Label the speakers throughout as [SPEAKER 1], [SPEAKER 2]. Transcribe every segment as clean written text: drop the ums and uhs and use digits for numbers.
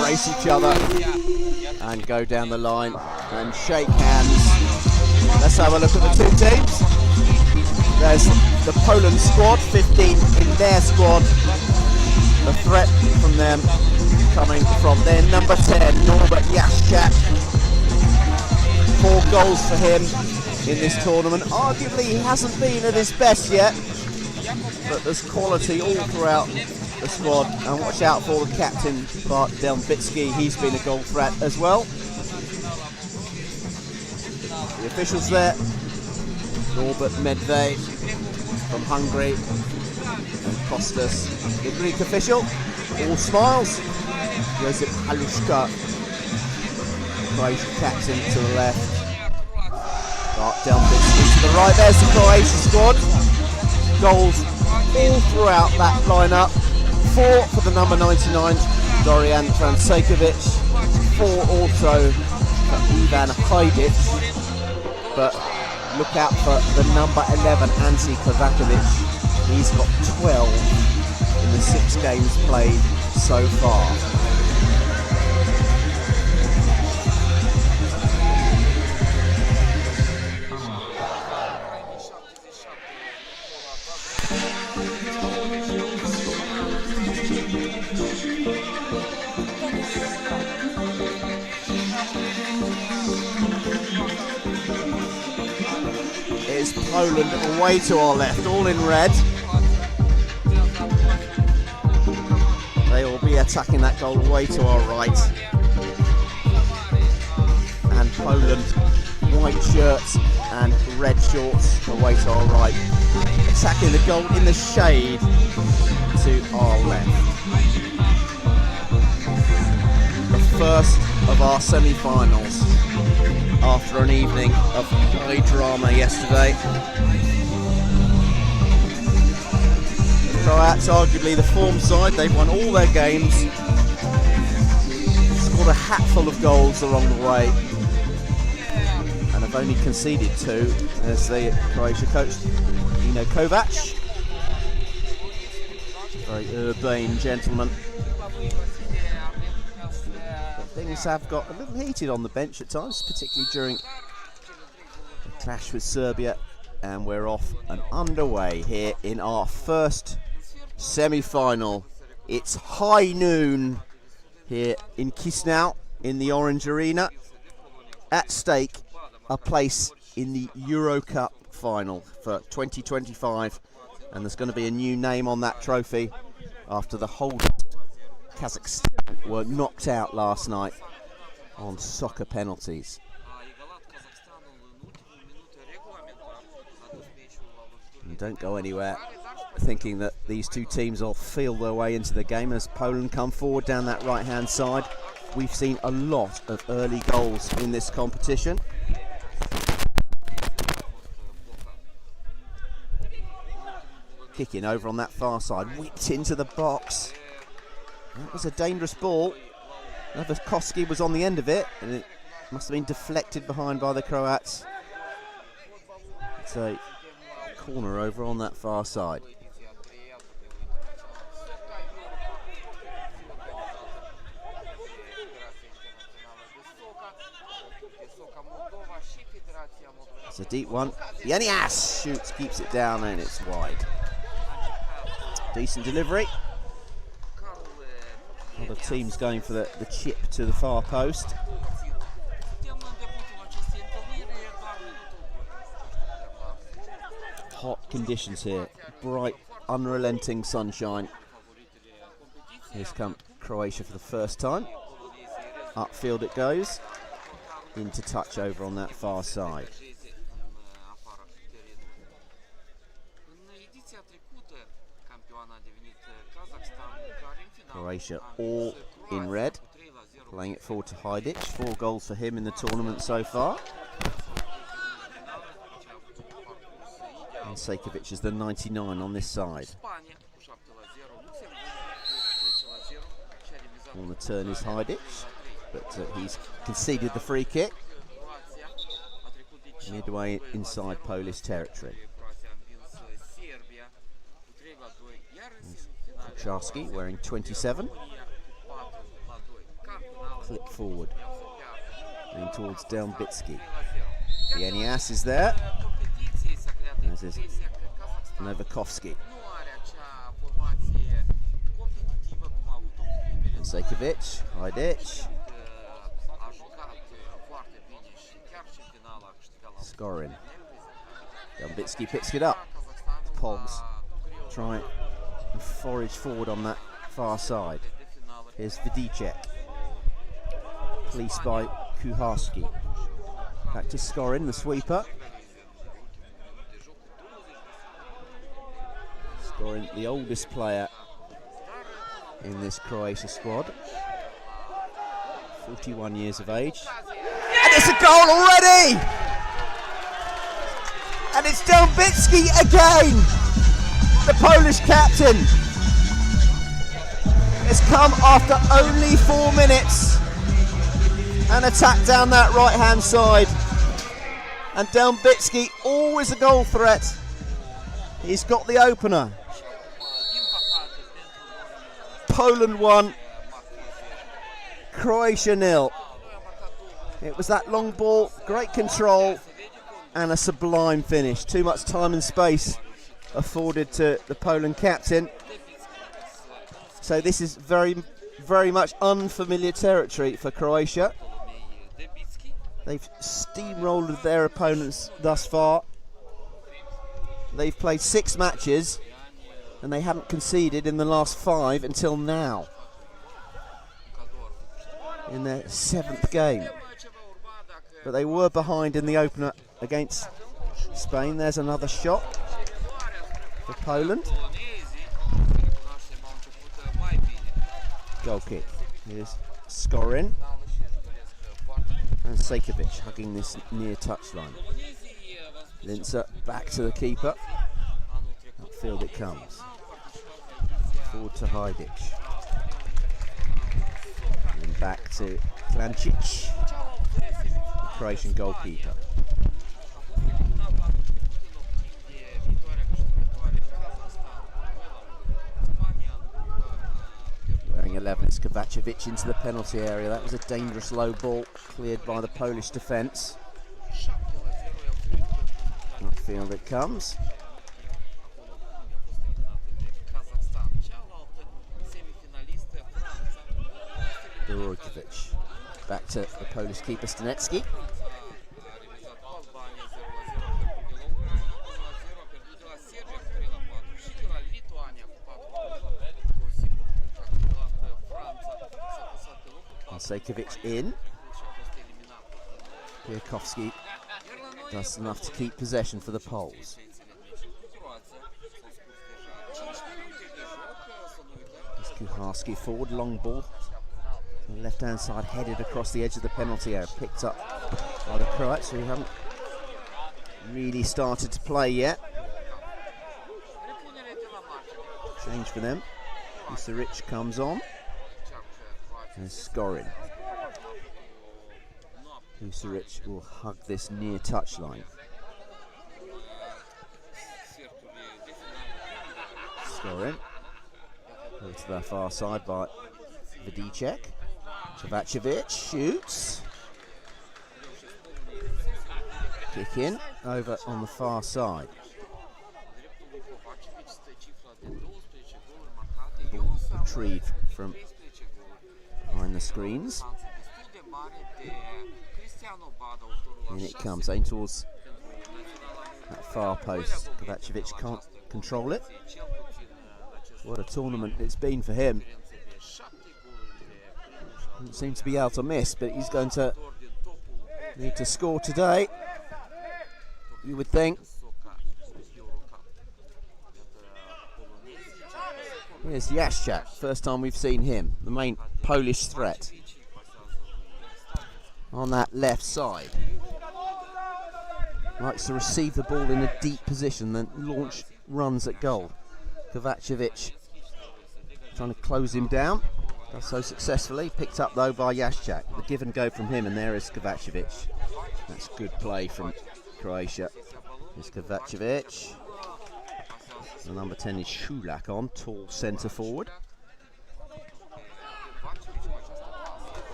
[SPEAKER 1] embrace each other and go down the line and shake hands. Let's have a look at the two teams. There's the Poland squad, 15 in their squad. The threat from them coming from their number 10, Norbert Jaszczak. 4 goals for him in this tournament. Arguably he hasn't been at his best yet, but there's quality all throughout the squad. And watch out for the captain, Bart Delbitsky. He's been a goal threat as well. The officials there, Norbert Medved from Hungary, and Kostas, the Greek official. All smiles. Josip Halushka, Croatian captain, to the left. Bart Delbitsky to the right. There's the Croatia squad. Goals all throughout that lineup. 4 for the number 99, Dorian Francekovic. 4 also for Ivan Hajdic. But look out for the number 11, Ante Kovakovic. He's got 12 in the 6 games played so far. It's Poland away to our left, all in red. They will be attacking that goal away to our right. And Poland, white shirts and red shorts away to our right. Attacking the goal in the shade to our left. The first of our semi-finals after an evening of high drama yesterday. The Croats, arguably the form side, they've won all their games, scored a hatful of goals along the way, and have only conceded 2, as the Croatia coach, Nino Kovac, very urbane gentleman. Things have got a little heated on the bench at times, particularly during the clash with Serbia, and we're off and underway here in our first semi-final. It's high noon here in Chisinau in the Orange Arena. At stake, a place in the EuroCup final for 2025, and there's going to be a new name on that trophy after the whole Kazakhstan were knocked out last night on soccer penalties. And don't go anywhere thinking that these two teams will feel their way into the game as Poland come forward down that right hand side. We've seen a lot of early goals in this competition. Kicking over on that far side, whipped into the box. That was a dangerous ball. Novakoski was on the end of it, and it must have been deflected behind by the Croats. It's a corner over on that far side. It's a deep one. Yanias shoots, keeps it down, and it's wide. Decent delivery. The team's going for the chip to the far post. Hot conditions here, bright, unrelenting sunshine. Here's come Croatia for the first time. Upfield it goes, into touch over on that far side. Croatia all in red, playing it forward to Hajdic. 4 goals for him in the tournament so far. And Sejkovic is the 99 on this side. On the turn is Hajdic, but he's conceded the free kick. Midway inside Polish territory. Kucharski wearing 27. clip forward. Going towards Delbitsky. Bienias is there. As is Novakovsky. Sekovic, Hajdic. Skorin. Delbitsky picks it up. The Poles try and forage forward on that far side. Here's Vidicek. Policed by Kuharski. Back to Skorin, the sweeper. Skorin, the oldest player in this Croatia squad. 41 years of age. And it's a goal already! And it's Delbitsky again! The Polish captain has come after only 4 minutes. An attack down that right-hand side. And Delbitsky, always a goal threat. He's got the opener. Poland 1, Croatia 0. It was that long ball, great control, and a sublime finish. Too much time and space afforded to the Poland captain. So this is very, very much unfamiliar territory for Croatia. They've steamrolled their opponents thus far. They've played 6 matches and they haven't conceded in the last 5 until now. In their 7th game. But they were behind in the opener against Spain. There's another shot for Poland. Goal kick. Here's Skorin. And Sekovic hugging this near touchline. Linzer back to the keeper. Upfield it comes. Forward to Hajdic. And back to Klancic, Croatian goalkeeper. Wearing 11 is Kovacevic into the penalty area. That was a dangerous low ball, cleared by the Polish defence. Upfield it comes. EuroCup. Back to the Polish keeper Stanecki. And Sekovic in. Piatkowski does enough to keep possession for the Poles. Kuharski forward, long ball. Left hand side headed across the edge of the penalty area, picked up by the Croats, who haven't really started to play yet. Change for them. Usaric comes on. And Skorin. Usaric will hug this near touchline. Skorin. Over to the far side by Vidicek. Kovacevic shoots. Kick in, over on the far side. Ball retrieved from behind the screens. In it comes, aimed towards that far post. Kovacevic can't control it. What a tournament it's been for him. Doesn't seem to be able to miss, but he's going to need to score today, you would think. Here's Jaszczak, first time we've seen him, the main Polish threat. On that left side. Likes to receive the ball in a deep position, then launch runs at goal. Kovacevic trying to close him down. Does so successfully, picked up though by Jaszczak. The give and go from him, and there is Kovacevic. That's good play from Croatia. Here's Kovacevic. The number 10 is Šulak on, tall centre forward.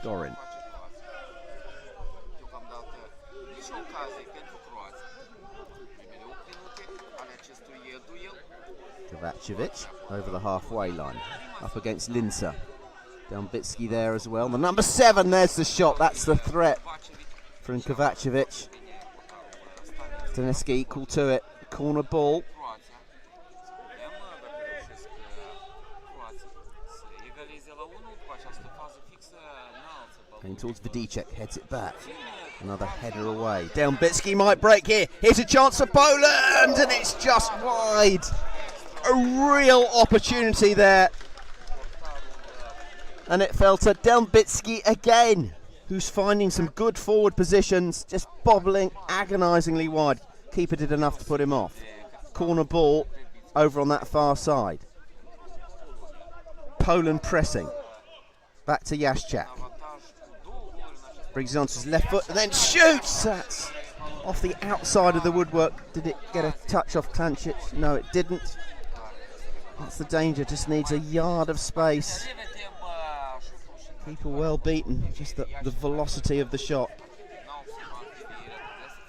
[SPEAKER 1] Scoring. Kovacevic over the halfway line, up against Linsa. Delbitsky there as well. The number 7, there's the shot. That's the threat from Kovacevic. Stanesky equal to it. Corner ball. Going towards Vidicek, heads it back. Another header away. Delbitsky might break here. Here's a chance for Poland, and it's just wide. A real opportunity there. And it fell to Delbitsky again, who's finding some good forward positions, just bobbling agonisingly wide. Keeper did enough to put him off. Corner ball over on that far side. Poland pressing. Back to Jaschak. Brings it onto his left foot and then shoots! That's off the outside of the woodwork. Did it get a touch off Klancic? No, it didn't. That's the danger, just needs a yard of space. Keeper well beaten, just the velocity of the shot.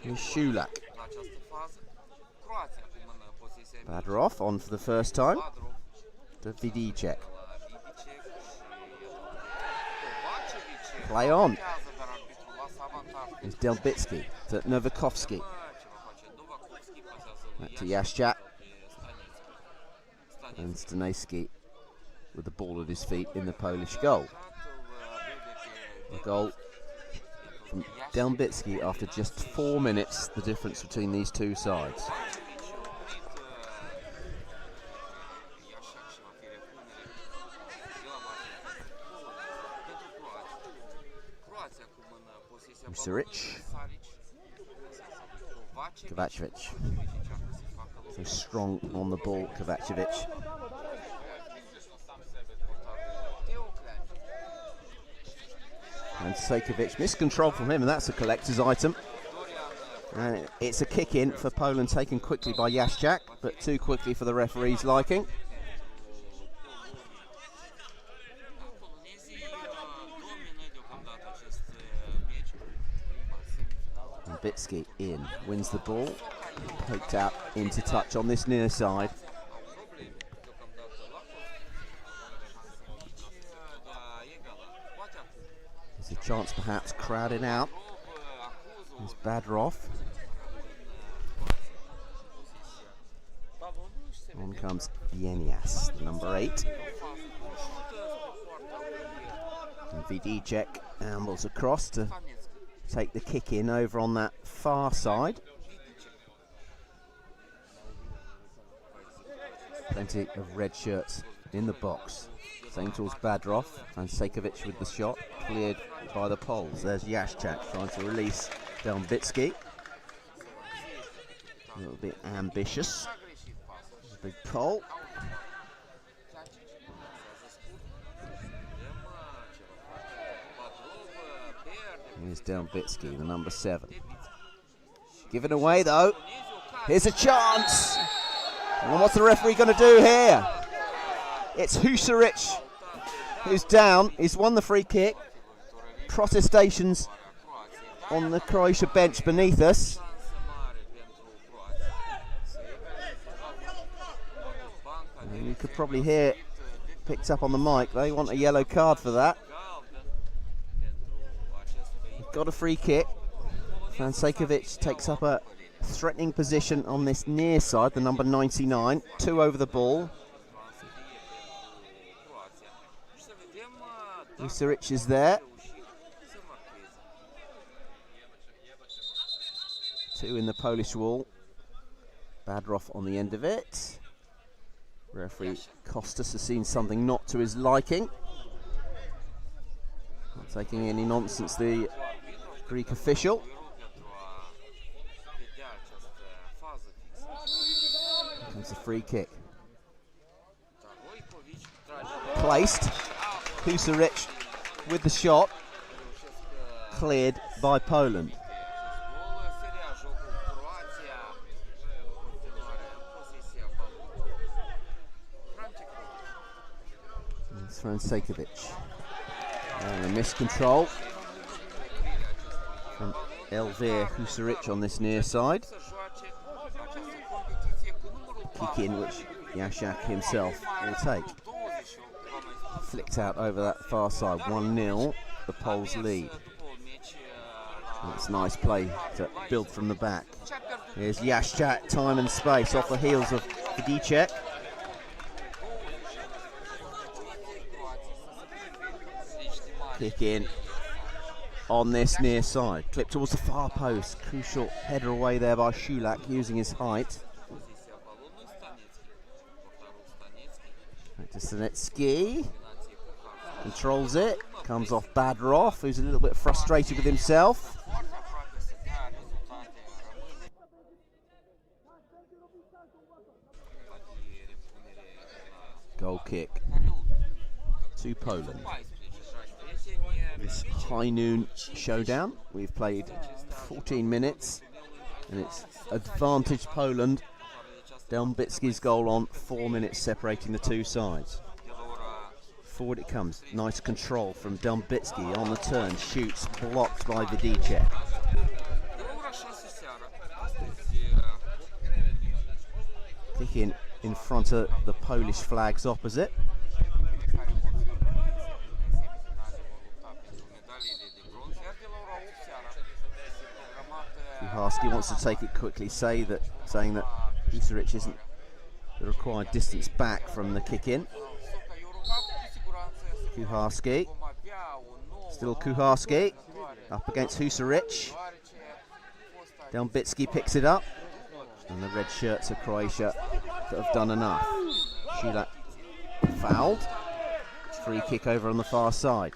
[SPEAKER 1] And Shulak. Badrov on for the first time to Vidicek. Play on. It's Delbitsky to Novakovsky. Back to Jaschak. And Stanesky with the ball at his feet in the Polish goal. The goal from Delbitsky after just 4 minutes, the difference between these two sides. Usaric. Kovacevic. So strong on the ball, Kovacevic. And Sejkovic, miscontrol from him, and that's a collector's item. And it's a kick in for Poland, taken quickly by Jaschak, but too quickly for the referee's liking. Bitsky in, wins the ball, poked out into touch on this near side. There's a chance perhaps crowded out. There's Badrov. On comes Yenias, number 8. And Vidicek ambles across to take the kick in over on that far side. Plenty of red shirts in the box. Same towards Badrov, and Sejkovic with the shot, cleared by the Poles. There's Jaschak trying to release Delbitsky. A little bit ambitious. Big Pole. Here's Delbitsky, the number 7. Given away though. Here's a chance. And what's the referee going to do here? It's Usaric who's down. He's won the free kick. Protestations on the Croatia bench beneath us. And you could probably hear, picked up on the mic, they want a yellow card for that. Got a free kick. Sejkovic takes up a threatening position on this near side, the number 99. 2 over the ball. Usaric is there. 2 in the Polish wall. Badrov on the end of it. Referee Kostas has seen something not to his liking. Not taking any nonsense, the Greek official. Here comes the free kick. Placed. Usaric with the shot. Cleared by Poland. It's from Sejkovic. And a miscontrol from Elvir Husaric on this near side. Kick in which Jaszczak himself will take. Flicked out over that far side. 1-0, the Poles lead. It's nice play to build from the back. Here's Jaszczak, time and space off the heels of Vidicek. Kick in on this near side. Clip towards the far post. Crucial header away there by Szulak using his height. Back to Stanecki. Controls it. Comes off Badrov, who's a little bit frustrated with himself. Goal kick to Poland. This high noon showdown, we've played 14 minutes and it's advantage Poland. Delmbicki's goal on, 4 minutes separating the two sides. Forward it comes, nice control from Delmbicki on the turn, shoots, blocked by Vidicek. Kick in front of the Polish flags opposite. Kucharski wants to take it quickly, saying that Husaric isn't the required distance back from the kick in. Kucharski, still Kucharski, up against Husaric. Delmbicki picks it up, and the red shirts of Croatia that have done enough. Szulak fouled, free kick over on the far side.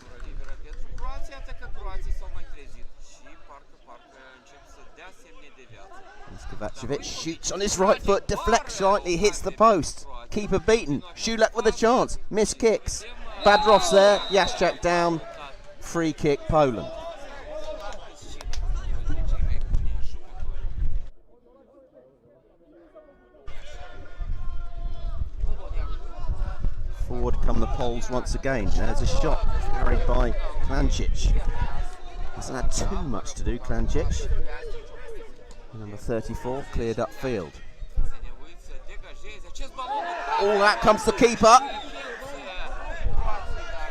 [SPEAKER 1] Kovacevic shoots on his right foot, deflects slightly, hits the post. Keeper beaten, Szulak with a chance, missed kicks. Badrov's there, Jaszczak down, free kick Poland. Forward come the Poles once again. There's a shot carried by Klancic. Hasn't had too much to do, Klancic. Number 34, cleared upfield. Oh, out comes the keeper.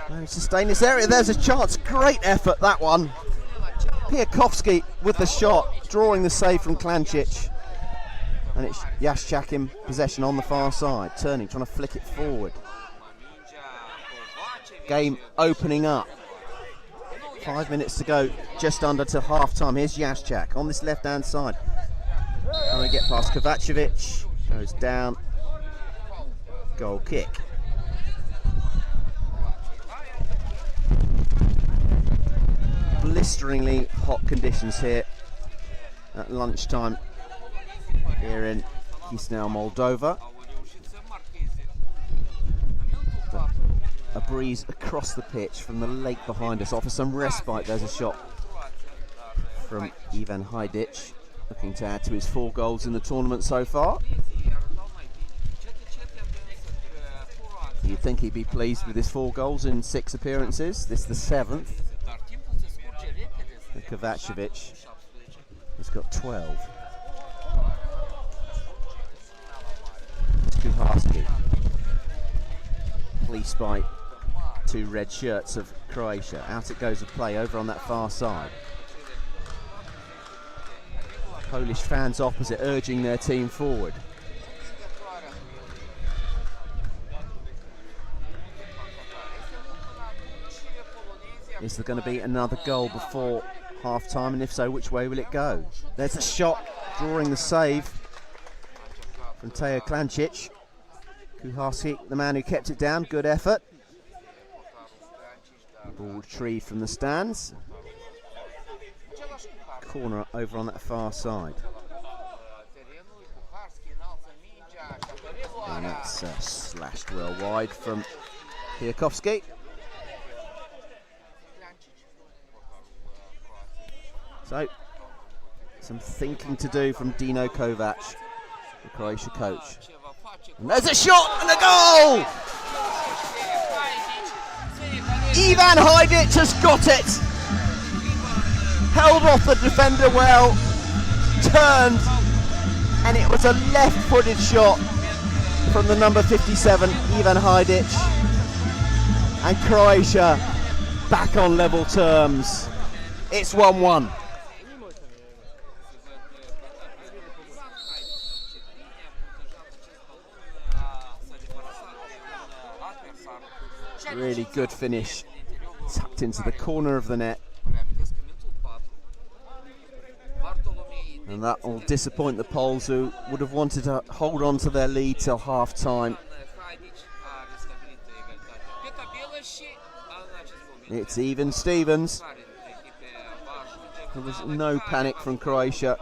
[SPEAKER 1] And sustain this area, there's a chance. Great effort, that one. Piatkowski with the shot, drawing the save from Klancic. And it's Jaszczak in possession on the far side, turning, trying to flick it forward. Game opening up. 5 minutes to go, just under to half time. Here's Jaszczak on this left hand side. Trying to get past Kovacevic, goes down. Goal kick. Blisteringly hot conditions here at lunchtime here in Chisinau, Moldova. A breeze across the pitch from the lake behind us offers some respite. There's a shot from Ivan Hajdic, looking to add to his 4 goals in the tournament so far. You'd think he'd be pleased with his 4 goals in 6 appearances. This is the 7th. And Kovacevic has got 12. Kucharski, fleeced by 2 red shirts of Croatia. Out it goes of play over on that far side. Polish fans opposite urging their team forward. Is there going to be another goal before half time, and if so, which way will it go? There's a shot, drawing the save from Teo Klancic. Kucharski, the man who kept it down, good effort. Ball retrieved from the stands. Corner over on that far side. And that's slashed well wide from Piatkowski. So, some thinking to do from Dino Kovac, the Croatia coach. And there's a shot and a goal! Ivan Hajdic has got it. Held off the defender well, turned, and it was a left-footed shot from the number 57, Ivan Hajdic. And Croatia back on level terms. It's 1-1. Really good finish, tucked into the corner of the net. And that will disappoint the Poles, who would have wanted to hold on to their lead till half time. It's even Stevens. There was no panic from Croatia.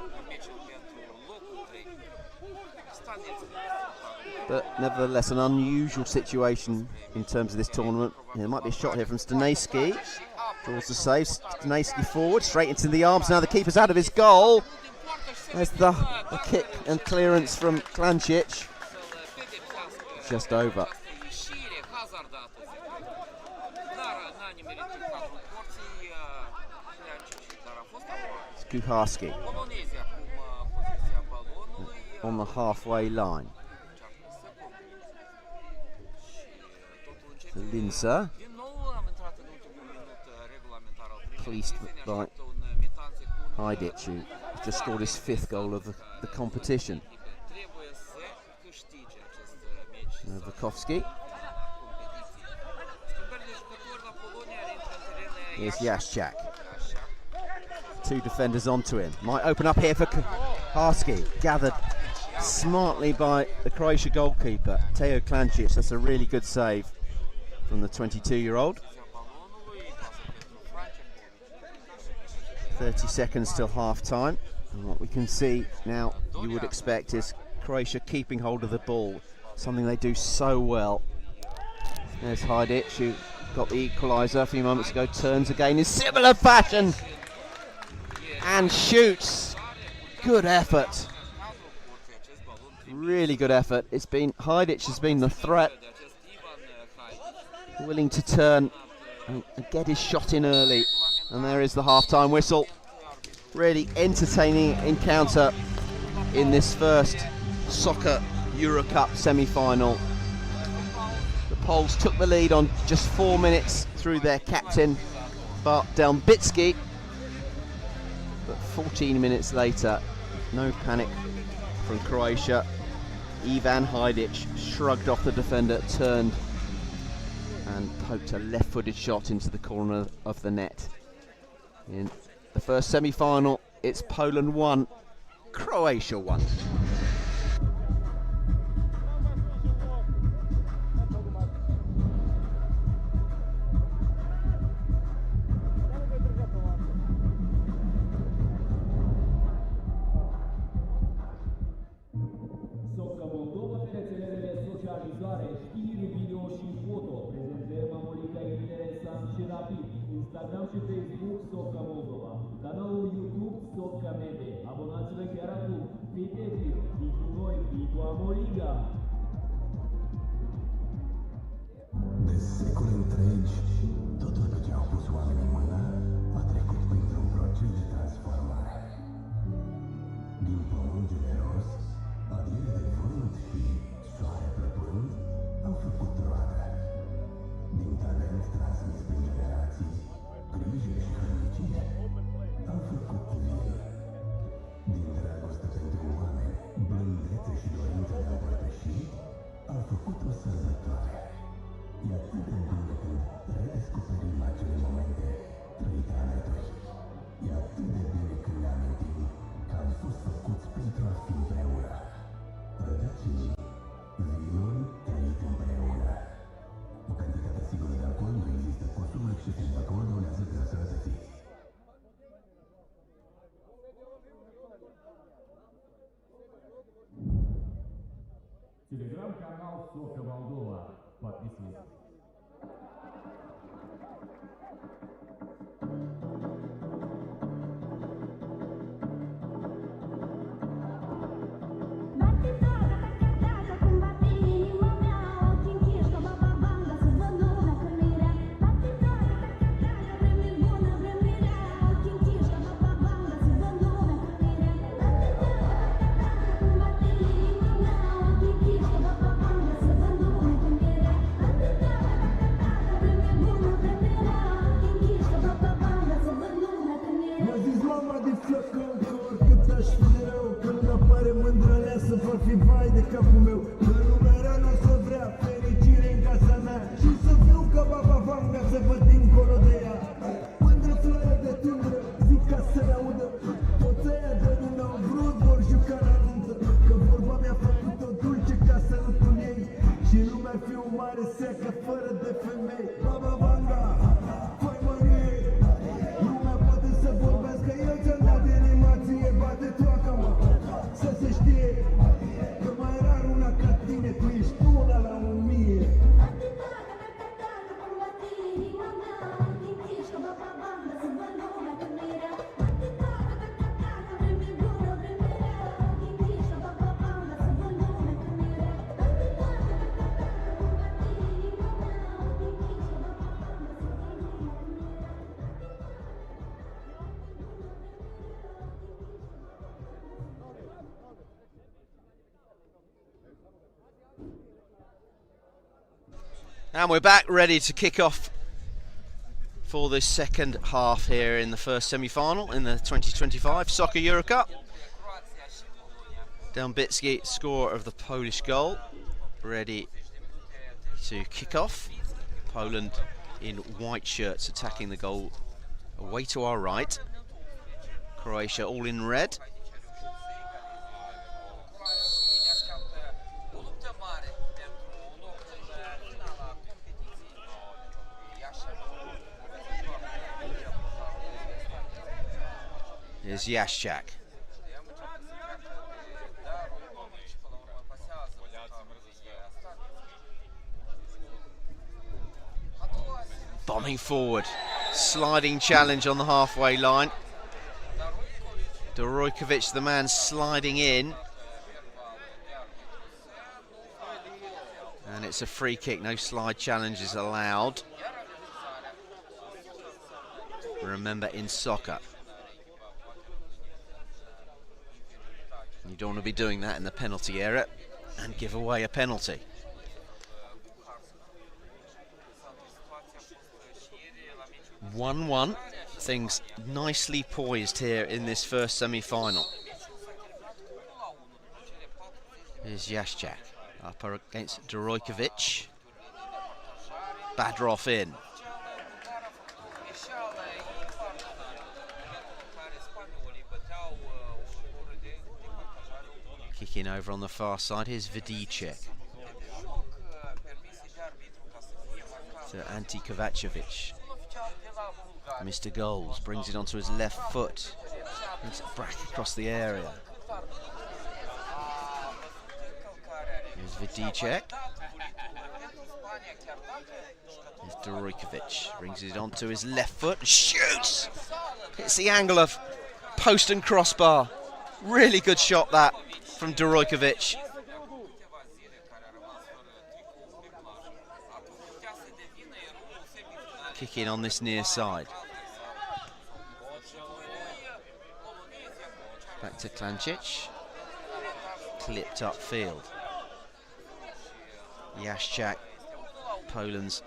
[SPEAKER 1] But nevertheless, an unusual situation in terms of this tournament. There might be a shot here from Stanejski. Draws the save. Stanejski forward, straight into the arms. Now the keeper's out of his goal. There's the kick and clearance from Klancic. Just over. It's Kuharski on the halfway line. Linsa, pleased by Hajdic, who just scored his 5th goal of the competition. Vukovski. Here's Jaschak. 2 defenders onto him. Might open up here for Kuharski. Gathered smartly by the Croatia goalkeeper, Teo Klancic. That's a really good save from the 22-year-old. 30 seconds till half-time. And what we can see now, you would expect, is Croatia keeping hold of the ball, something they do so well. There's Hajdic, who got the equaliser a few moments ago, turns again in similar fashion and shoots. Good effort. Really good effort. It's been Hajdic has been the threat, willing to turn and get his shot in early. And there is the half-time whistle. Really entertaining encounter in this first Soccer EuroCup semi-final. The Poles took the lead on just 4 minutes through their captain, Bart Delbicki. But 14 minutes later, no panic from Croatia. Ivan Hajdic shrugged off the defender, turned and poked a left-footed shot into the corner of the net. In the first semi-final, it's Poland 1, Croatia 1.
[SPEAKER 2] Instagram și Facebook Socca Moldova, canalul YouTube Socca Media. Abonați-vă chiar acum. Fii cu noi, fii cu Amoriga.
[SPEAKER 3] De secole întregi, totul pe ce au pus oamenii în mână a trecut printr-un proces de transformare. Din pământ generos, adiere de vânt și soare plăpând, au făcut roadă. Din talent transmis prin generații, grijă și hărnicie, au făcut vie. Din dragoste pentru oameni, blândețe și dorință de a împărtăși, au făcut o sărbătoare. E atât de bine când redescoperim acele momente trăite alături. E atât de bine când ne amintim că am fost făcuți pentru a fi împreună. Rădăcini, vinuri trăit împreună. O cantitate sigură de alcool nu există. Consumul excesiv de alcool dăunează de sănătății.
[SPEAKER 2] Телеграм-канал Socca Moldova. Подписывайтесь.
[SPEAKER 3] și vai de capul meu că lumea nu o să vrea fericire în casa mea și să fiu ca baba Vanga să văd dincolo de ea. Mândră floare de tândră, zic ca să ne audă, toți aia de nu n-au vrut, vor juca la nuntă, că vorba mi-a făcut-o dulce ca sărutul ei și lumea ar fi o mare seacă fără de femei. Baba Vanga, fai mărie, lumea poate să vorbească, eu ți-am dat animație, bate toaca mă, să se știe că mai rar una ca tine, tu ești una la 1000.
[SPEAKER 1] And we're back ready to kick off for the second half here in the first semi-final in the 2025 Soccer EuroCup. Delbicki, scorer of the Polish goal, ready to kick off. Poland in white shirts attacking the goal away to our right. Croatia all in red. Here's Jaschak. Bombing forward. Sliding challenge on the halfway line. Dorojkovic, the man sliding in. And it's a free kick. No slide challenges allowed. Remember, in soccer, you don't want to be doing that in the penalty area and give away a penalty. (1-1). Things nicely poised here in this first semi-final. Here's Jaschak up against Dorojkovic. Badrov in. Kicking over on the far side, here's Vidicek to Ante Kovacevic. Mr. Goals brings it onto his left foot. It's a brack across the area. Here's Vidicek. Here's Dorojkovic, brings it onto his left foot and shoots! Hits the angle of post and crossbar. Really good shot that from Dorojkovic. Kicking on this near side. Back to Klancic. Clipped upfield. Jaschak, Poland's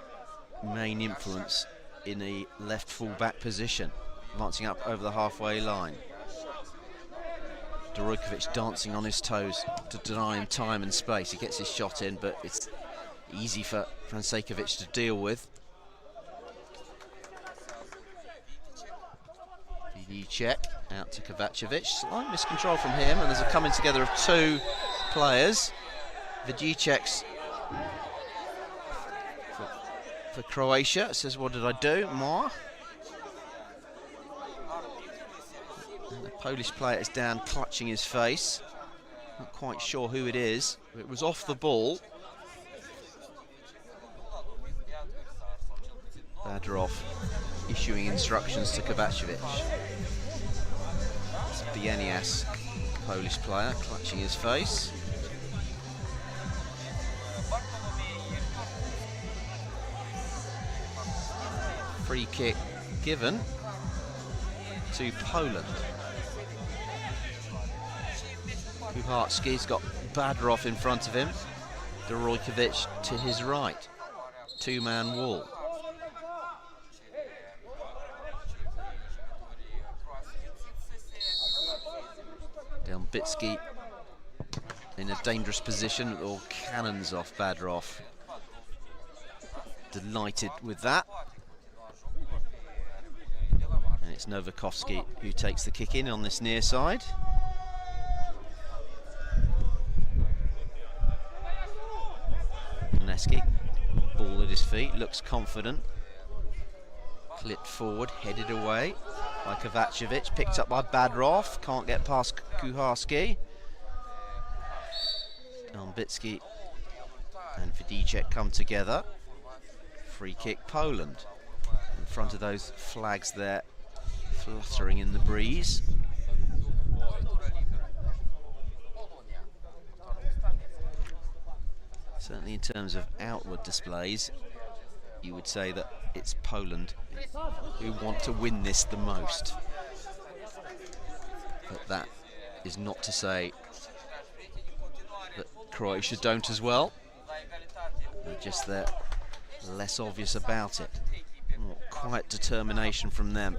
[SPEAKER 1] main influence in a left full-back position, advancing up over the halfway line. Dorojkovic dancing on his toes to deny him time and space. He gets his shot in, but it's easy for Francejkovic to deal with. Vidicek out to Kovacevic. Slight miscontrol from him, and there's a coming together of two players. Vidicek's for Croatia. It says, "What did I do? More." And the Polish player is down, clutching his face. Not quite sure who it is. It was off the ball. Badrov issuing instructions to Kovacevic. It's Bienias, Polish player, clutching his face. Free kick given to Poland. Kucharski's got Badrov in front of him. Dorojkovic to his right. Two-man wall. Delbicki in a dangerous position, or cannons off Badrov. Delighted with that. And it's Novakovsky who takes the kick in on this near side. Neski, ball at his feet, looks confident. Clipped forward, headed away by Kovacevic, picked up by Badrov, can't get past Kuharski. Albitsky and Vidicek come together. Free kick Poland. In front of those flags there, fluttering in the breeze. Certainly in terms of outward displays, you would say that it's Poland who want to win this the most. But that is not to say that Croatia don't as well. They're just less obvious about it. More quiet determination from them.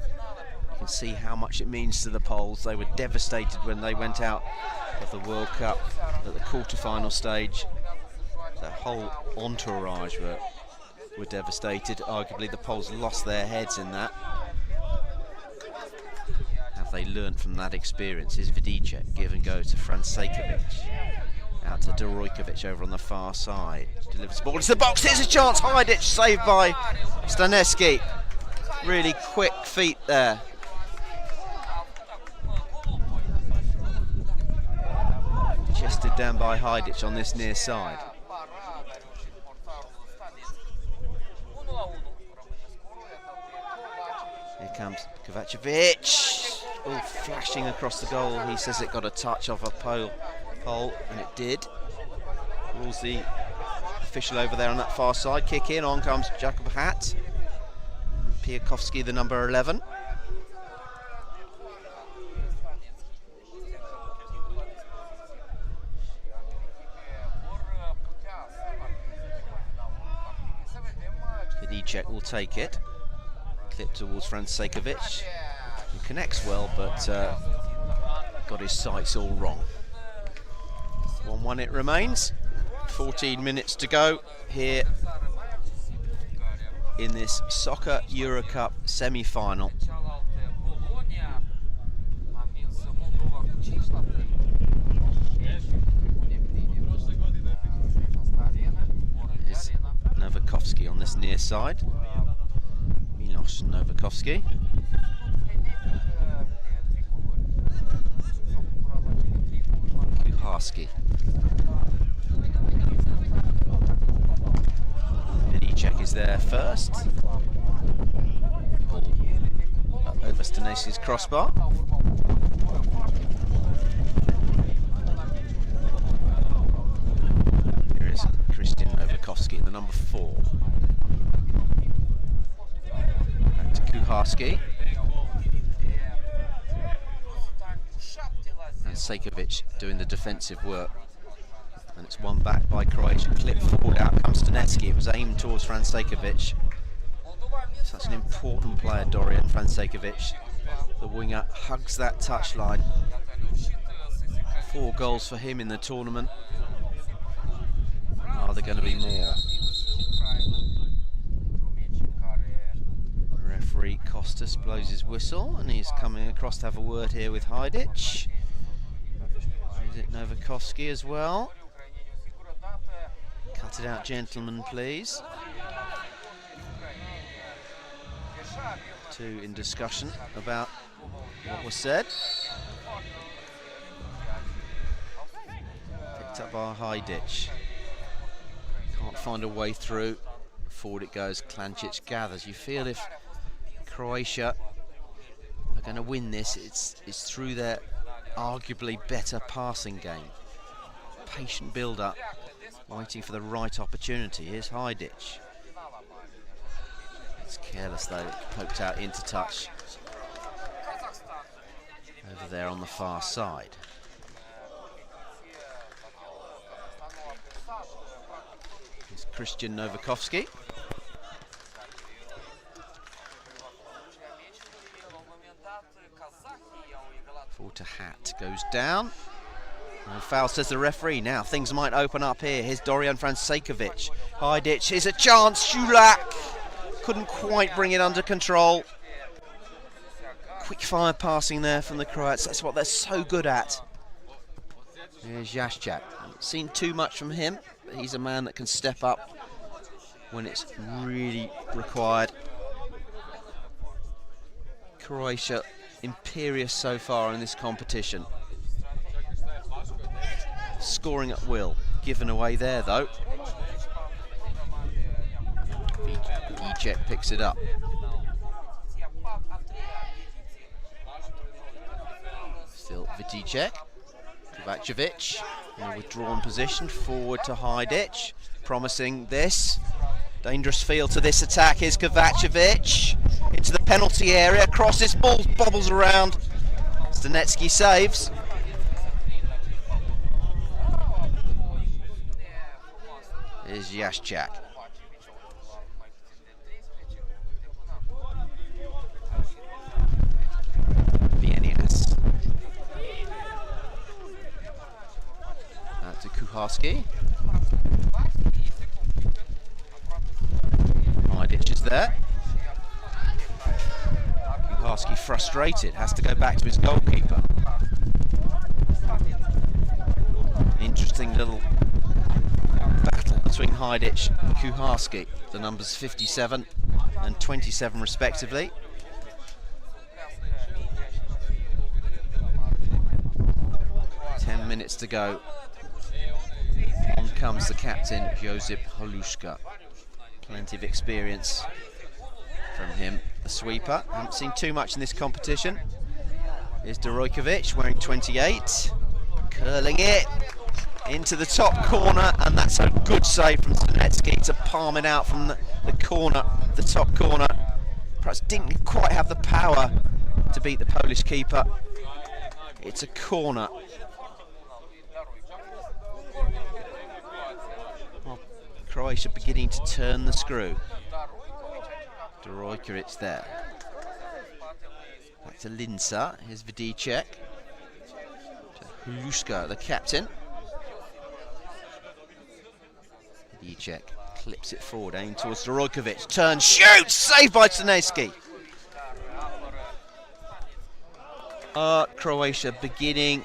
[SPEAKER 1] You can see how much it means to the Poles. They were devastated when they went out of the World Cup at the quarter-final stage. The whole entourage were devastated. Arguably the Poles lost their heads in that. Have they learned from that experience? Is Vidicek give and go to Francejkovic. Out to Dorojkovic over on the far side. Delivers the ball into the box. Here's a chance. Hajdic saved by Staneski. Really quick feet there. Chested down by Hajdic on this near side. Here comes Kovacevic. Oh, flashing across the goal. He says it got a touch off a pole, and it did. Rules the official over there on that far side. Kick in, on comes Jakub Hat. Piakovsky, the number 11. Vidicek will take it. Clip towards Francejkovic. He connects well, but got his sights all wrong. 1-1 it remains. 14 minutes to go here in this Soccer EuroCup semi-final. It's Novakovsky on this near side. Milos Novakovsky. Kuharski. Vidicek is there first. Ball over Stanesi's crossbar. Here is Christian Novakovsky, the number 4. Back to Kuharski. And Sejkovic doing the defensive work. And it's one back by Croatia. Clip forward, out comes Staneski. It was aimed towards Francejkovic. Such an important player, Dorian Francejkovic. The winger hugs that touchline. 4 goals for him in the tournament. Are there going to be more? Referee Kostas blows his whistle, and he's coming across to have a word here with Hajdic. Is it Novakovsky as well? Cut it out, gentlemen, please. 2 in discussion about what was said. Picked up by Hajdic. Can't find a way through. Forward it goes. Klancic gathers. You feel if Croatia are going to win this, it's through their arguably better passing game. Patient build-up, waiting for the right opportunity. Here's Hajdic. It's careless though, poked out into touch. Over there on the far side. Here's Christian Novakovsky. Forward to Hat, goes down. And foul, says the referee. Now things might open up here. Here's Dorian Francekovic. Hajdic, here's a chance. Šulak couldn't quite bring it under control. Quick fire passing there from the Croats. That's what they're so good at. Here's Jaščák. Haven't seen too much from him, but he's a man that can step up when it's really required. Croatia imperious so far in this competition. Scoring at will. Given away there though. Vidicek picks it up. Still Vidicek. Kovacevic in a withdrawn position. Forward to Hajdic. Promising this. Dangerous field to this attack. Here's Kovacevic. Into the penalty area. Crosses, ball bobbles around. Stanecki saves. Here's Jaščák. Vienias. Out to Kuharski. Hajdic is there. Kuharski frustrated, has to go back to his goalkeeper. Interesting little battle between Hajdic and Kuharski, the numbers 57 and 27 respectively. Minutes to go. On comes the captain, Josip Holuška. Plenty of experience from him, the sweeper. Haven't seen too much in this competition. Here's Dorokovic wearing 28, curling it into the top corner, and that's a good save from Stanecki to palm it out from the corner, the top corner. Perhaps didn't quite have the power to beat the Polish keeper. It's a corner. Well, Croatia beginning to turn the screw. Dorokovic there. Back to Linsa. Here's Vidicek. To Holuška, the captain. Vidicek clips it forward, aimed towards Dorokovic. Turn, shoots! Saved by Stanecki. Croatia beginning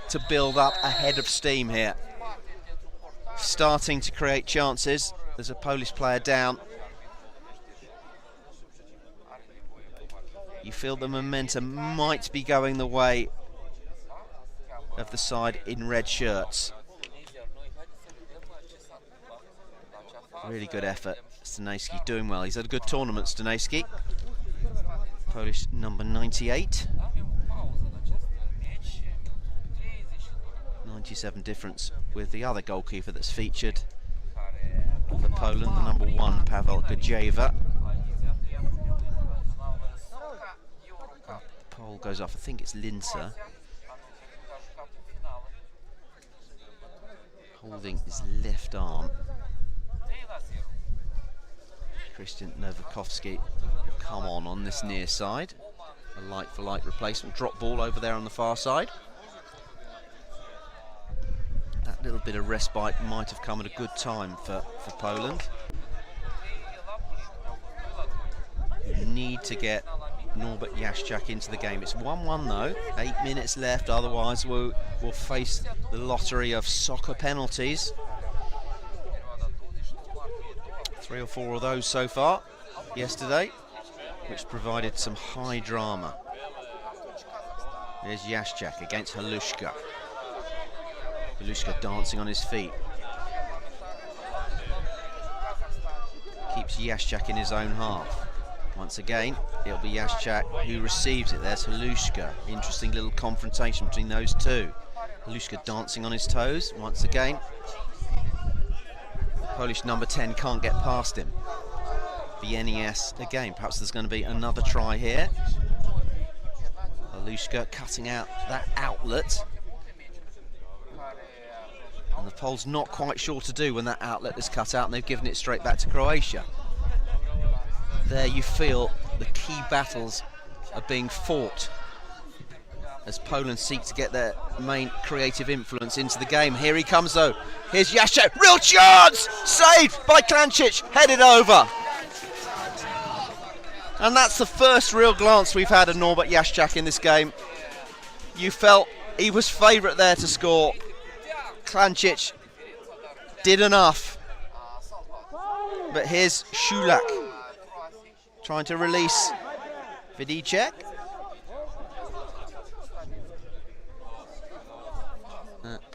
[SPEAKER 1] to build up a head of steam here. Starting to create chances. There's a Polish player down. You feel the momentum might be going the way of the side in red shirts. Really good effort. Stanecki doing well. He's had a good tournament, Stanecki. Polish number 98. 97 difference with the other goalkeeper that's featured for Poland, the number 1, Paweł Gajeva. The pole goes off, I think it's Linsa. Holding his left arm. Christian Novakovsky will come on this near side. A like-for-like replacement. Drop ball over there on the far side. That little bit of respite might have come at a good time for Poland. You need to get Norbert Jaščák into the game. It's 1-1 though, 8 minutes left, otherwise we'll face the lottery of soccer penalties. 3 or 4 of those so far yesterday, which provided some high drama. There's Jaščák against Holuška. Holuška dancing on his feet. Keeps Jaščák in his own half. Once again, it'll be Jaščák who receives it. There's Holuška. Interesting little confrontation between those two. Holuška dancing on his toes once again. Polish number 10 can't get past him. Vienias again. Perhaps there's going to be another try here. Holuška cutting out that outlet. And the Poles not quite sure to do when that outlet is cut out, and they've given it straight back to Croatia. There you feel the key battles are being fought as Poland seek to get their main creative influence into the game. Here he comes though. Here's Jaszczak. Real chance! Saved by Klancic. Headed over. And that's the first real glance we've had of Norbert Jaszczak in this game. You felt he was favourite there to score. Klancic did enough. But here's Szulak trying to release Vidicek.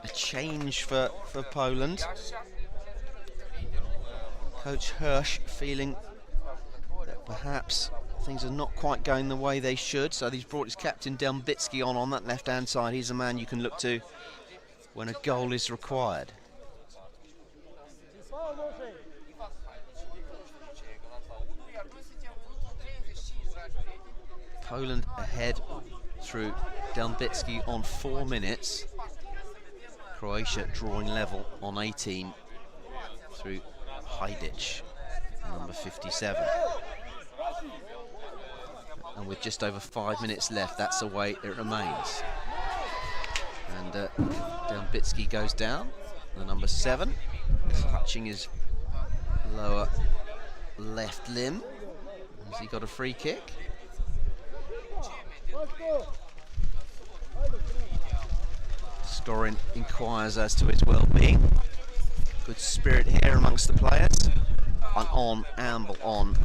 [SPEAKER 1] A change for Poland. Coach Hirsch feeling that perhaps things are not quite going the way they should, so he's brought his captain Dębicki on that left-hand side. He's a man you can look to when a goal is required. Poland ahead through Dębicki on 4 minutes. Croatia drawing level on 18 through Hajdic, number 57. And with just over 5 minutes left, that's the way it remains. And Dębicki goes down, the number 7, clutching his lower left limb. Has he got a free kick? Skorin inquires as to his well-being. Good spirit here amongst the players. An on, amble on,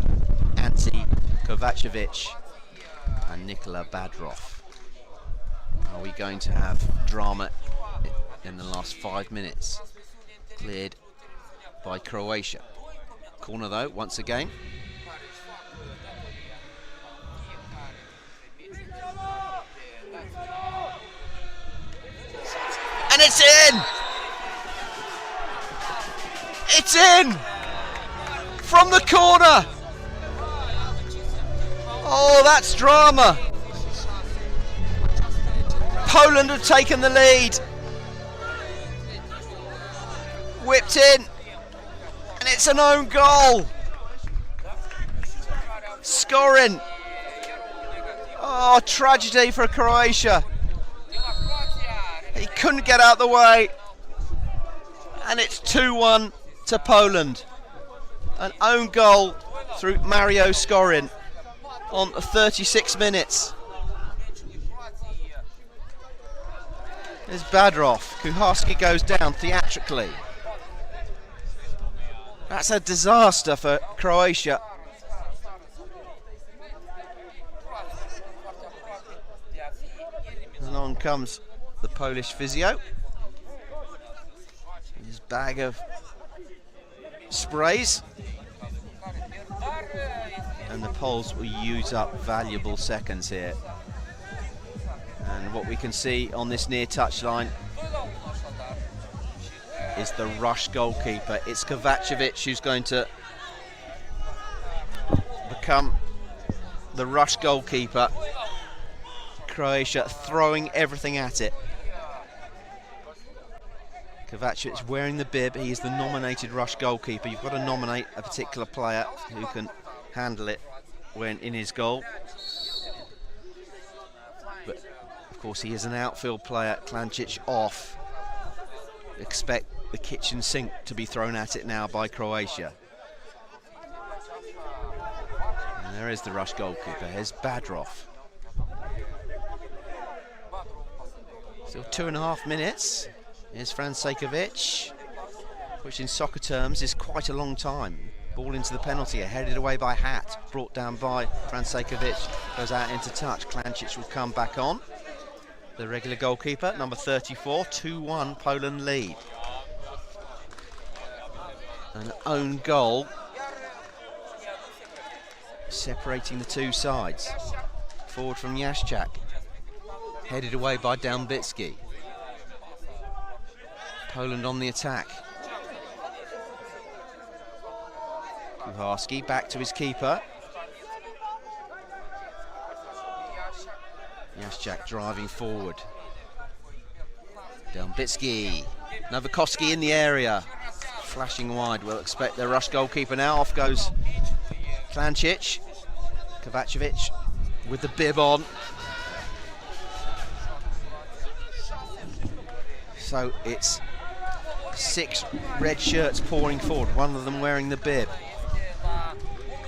[SPEAKER 1] Ante Kovacevic and Nikola Badrov. Are we going to have drama in the last 5 minutes? Cleared by Croatia. Corner though, once again. And it's in! It's in! From the corner! Oh, that's drama! Poland have taken the lead. Whipped in. And it's an own goal. Skorin. Oh, tragedy for Croatia. He couldn't get out the way. And it's 2-1 to Poland. An own goal through Mario Skorin on 36 minutes. There's Badrov. Kucharski goes down theatrically. That's a disaster for Croatia. And on comes the Polish physio. His bag of sprays. And the Poles will use up valuable seconds here. And what we can see on this near touchline is the rush goalkeeper. It's Kovacevic who's going to become the rush goalkeeper. Croatia throwing everything at it. Kovacevic wearing the bib. He is the nominated rush goalkeeper. You've got to nominate a particular player who can handle it when in his goal. But of course he is an outfield player. Klancic off. Expect the kitchen sink to be thrown at it now by Croatia. And there is the rush goalkeeper. Here's Badrov. Still 2.5 minutes. Here's Francekovic, which in soccer terms is quite a long time. Ball into the penalty, headed away by Hat, brought down by Francekovic, goes out into touch. Klancic will come back on. The regular goalkeeper, number 34, 2-1 Poland lead. An own goal separating the two sides. Forward from Jaszczak, headed away by Dębicki. Poland on the attack. Kucharski back to his keeper. Jaszczak driving forward. Dębicki. Nowakowski in the area. Flashing wide. We'll expect their rush goalkeeper now. Off goes Klancic. Kovacevic with the bib on. So it's 6 red shirts pouring forward, one of them wearing the bib.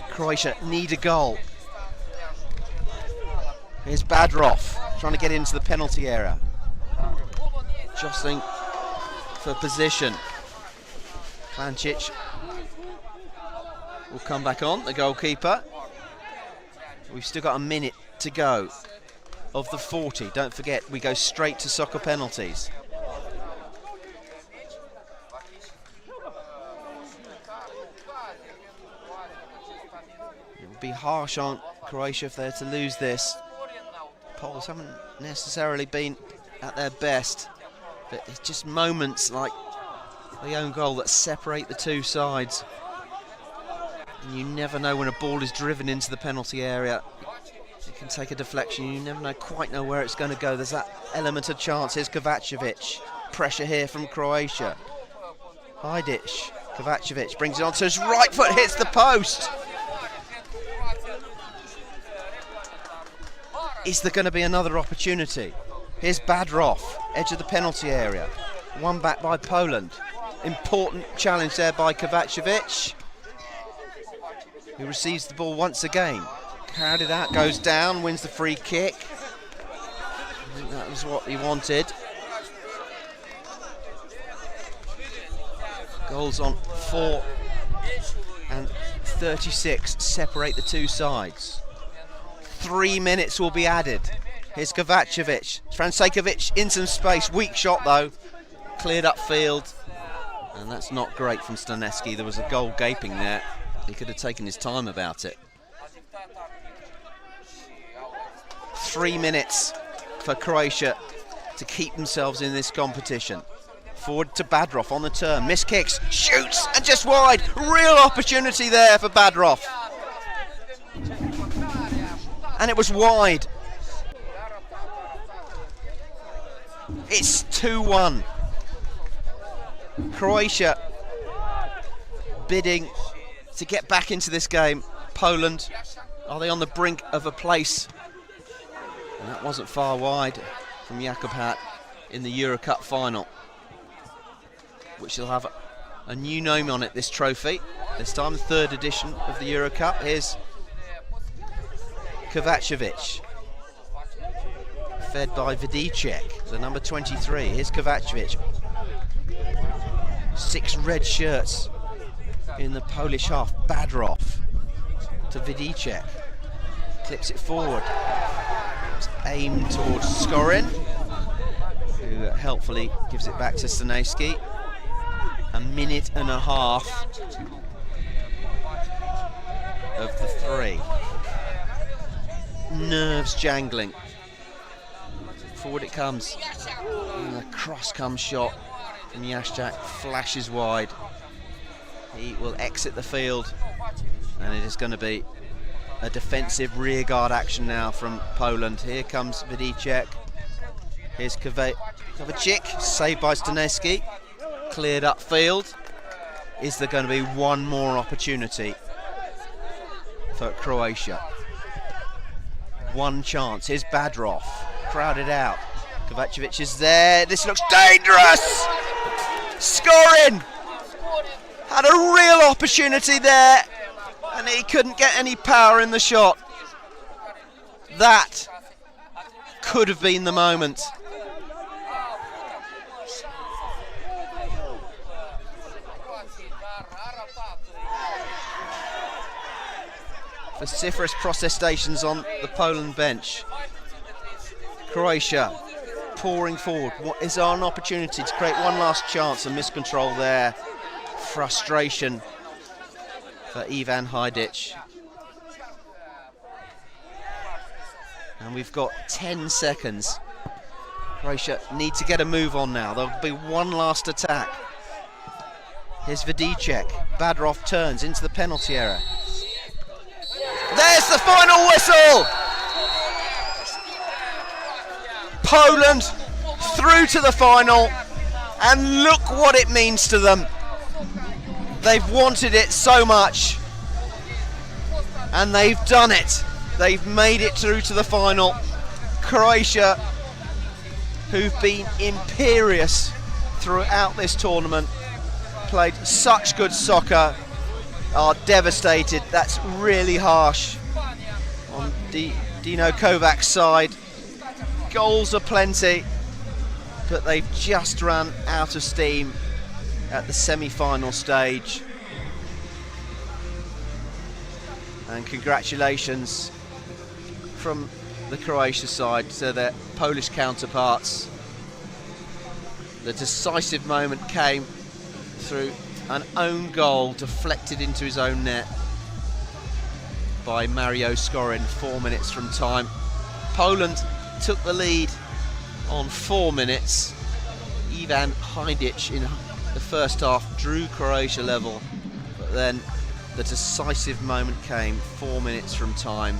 [SPEAKER 1] Croatia need a goal. Here's Badrov trying to get into the penalty area. Jostling for position. Klancic will come back on, the goalkeeper. We've still got a minute to go of the 40. Don't forget, we go straight to soccer penalties. It would be harsh on Croatia if they're to lose this. Poles haven't necessarily been at their best, but it's just moments like the own goal that separate the two sides. And you never know when a ball is driven into the penalty area. It can take a deflection, you never quite know where it's going to go. There's that element of chance. Here's Kovacevic. Pressure here from Croatia. Hajdic. Kovacevic brings it onto his right foot, hits the post. Is there going to be another opportunity? Here's Badrov, edge of the penalty area. Won back by Poland. Important challenge there by Kovacevic, who receives the ball once again. Carried it out, goes down, wins the free kick. I think that was what he wanted. Goals on 4 and 36 separate the two sides. 3 minutes will be added. Here's Kovacevic. Francekovic in some space. Weak shot though. Cleared upfield. And that's not great from Stanesky. There was a goal gaping there. He could have taken his time about it. 3 minutes for Croatia to keep themselves in this competition. Forward to Badrov on the turn. Miss kicks, shoots, and just wide. Real opportunity there for Badrov. And it was wide. It's 2-1. Croatia bidding to get back into this game. Poland, are they on the brink of a place? And that wasn't far wide from Jakob Hatt in the EuroCup final, which will have a new name on it, this trophy. This time the 3rd edition of the EuroCup. Here's Kovacevic, fed by Vidicek, the number 23. Here's Kovacevic. 6 red shirts in the Polish half. Badrov to Vidicek. Clips it forward. It's aimed towards Skorin, who helpfully gives it back to Stanesky. A minute and a half of the 3. Nerves jangling. Forward it comes. And the cross comes shot from Jaszczak, flashes wide. He will exit the field, and it is going to be a defensive rearguard action now from Poland. Here comes Vidicek. Here's Kovacic, saved by Stanesky. Cleared upfield. Is there going to be one more opportunity for Croatia? One chance. Here's Badrov, crowded out. Kovacevic is there. This looks dangerous. Skorin had a real opportunity there, and he couldn't get any power in the shot. That could have been the moment. Vociferous protestations on the Poland bench. Croatia pouring forward. What is our opportunity to create one last chance? A miscontrol there. Frustration for Ivan Hajdic. And we've got 10 seconds. Croatia need to get a move on now. There'll be one last attack. Here's Vidicek. Badrov turns into the penalty area. There's the final whistle! Poland through to the final, and look what it means to them. They've wanted it so much, and they've done it. They've made it through to the final. Croatia, who've been imperious throughout this tournament, played such good soccer, are devastated. That's really harsh on Dino Kovac's side. Goals are plenty, but they've just run out of steam at the semi-final stage. And congratulations from the Croatia side to their Polish counterparts. The decisive moment came through an own goal deflected into his own net by Mario Skorin 4 minutes from time. Poland took the lead on 4 minutes. Ivan Hajdic in the first half drew Croatia level, but then the decisive moment came 4 minutes from time.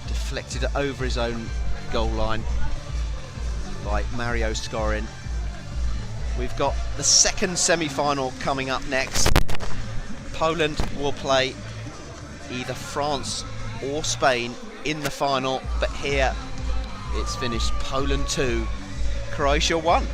[SPEAKER 1] Deflected over his own goal line by Mario Skorin. We've got the second semi-final coming up next. Poland will play either France or Spain in the final, but here it's finished Poland 2, Croatia 1.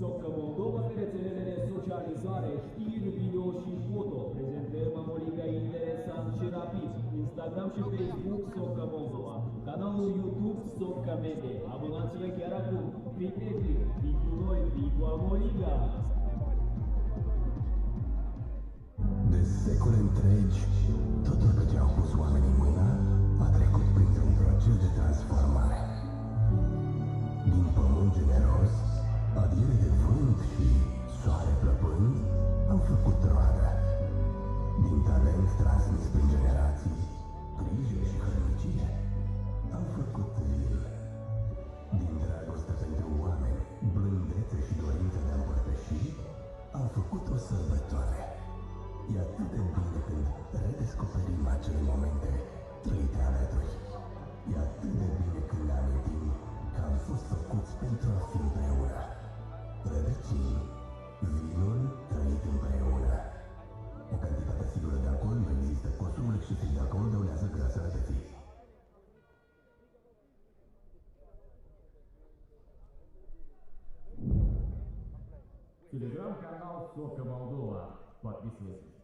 [SPEAKER 2] Socca Moldova pe rețelele de socializare, știri, video și foto. Prezentăm Amoliga interesant și rapid. Instagram și Facebook Socca Moldova. Canalul YouTube Socca Media. Abonați-vă chiar acum. Fiți activi, fii cu noi, fii cu Amoliga.
[SPEAKER 3] De secole întregi, totul pe ce au pus oamenii în mână a trecut printr-un proces de transformare. Din pământ generos, adiere de vânt și soare plăpând, am făcut roadă. Din talent transmis prin generații, grijă și hărnicie, am făcut vin. Din dragoste pentru oameni, blândețe și dorință de a împărtăși, am făcut o sărbătoare. E atât de bine când redescoperim acele momente trăite alături. E atât de bine când ne amintim că am fost făcuți pentru a fi împreună. Rădăcini, vinul trăit împreună. O cantitate sigură de alcool nu există. Consumul excesiv de alcool dăunează grasa rătății.
[SPEAKER 2] Телеграм-канал Socca Moldova. Подписывайтесь.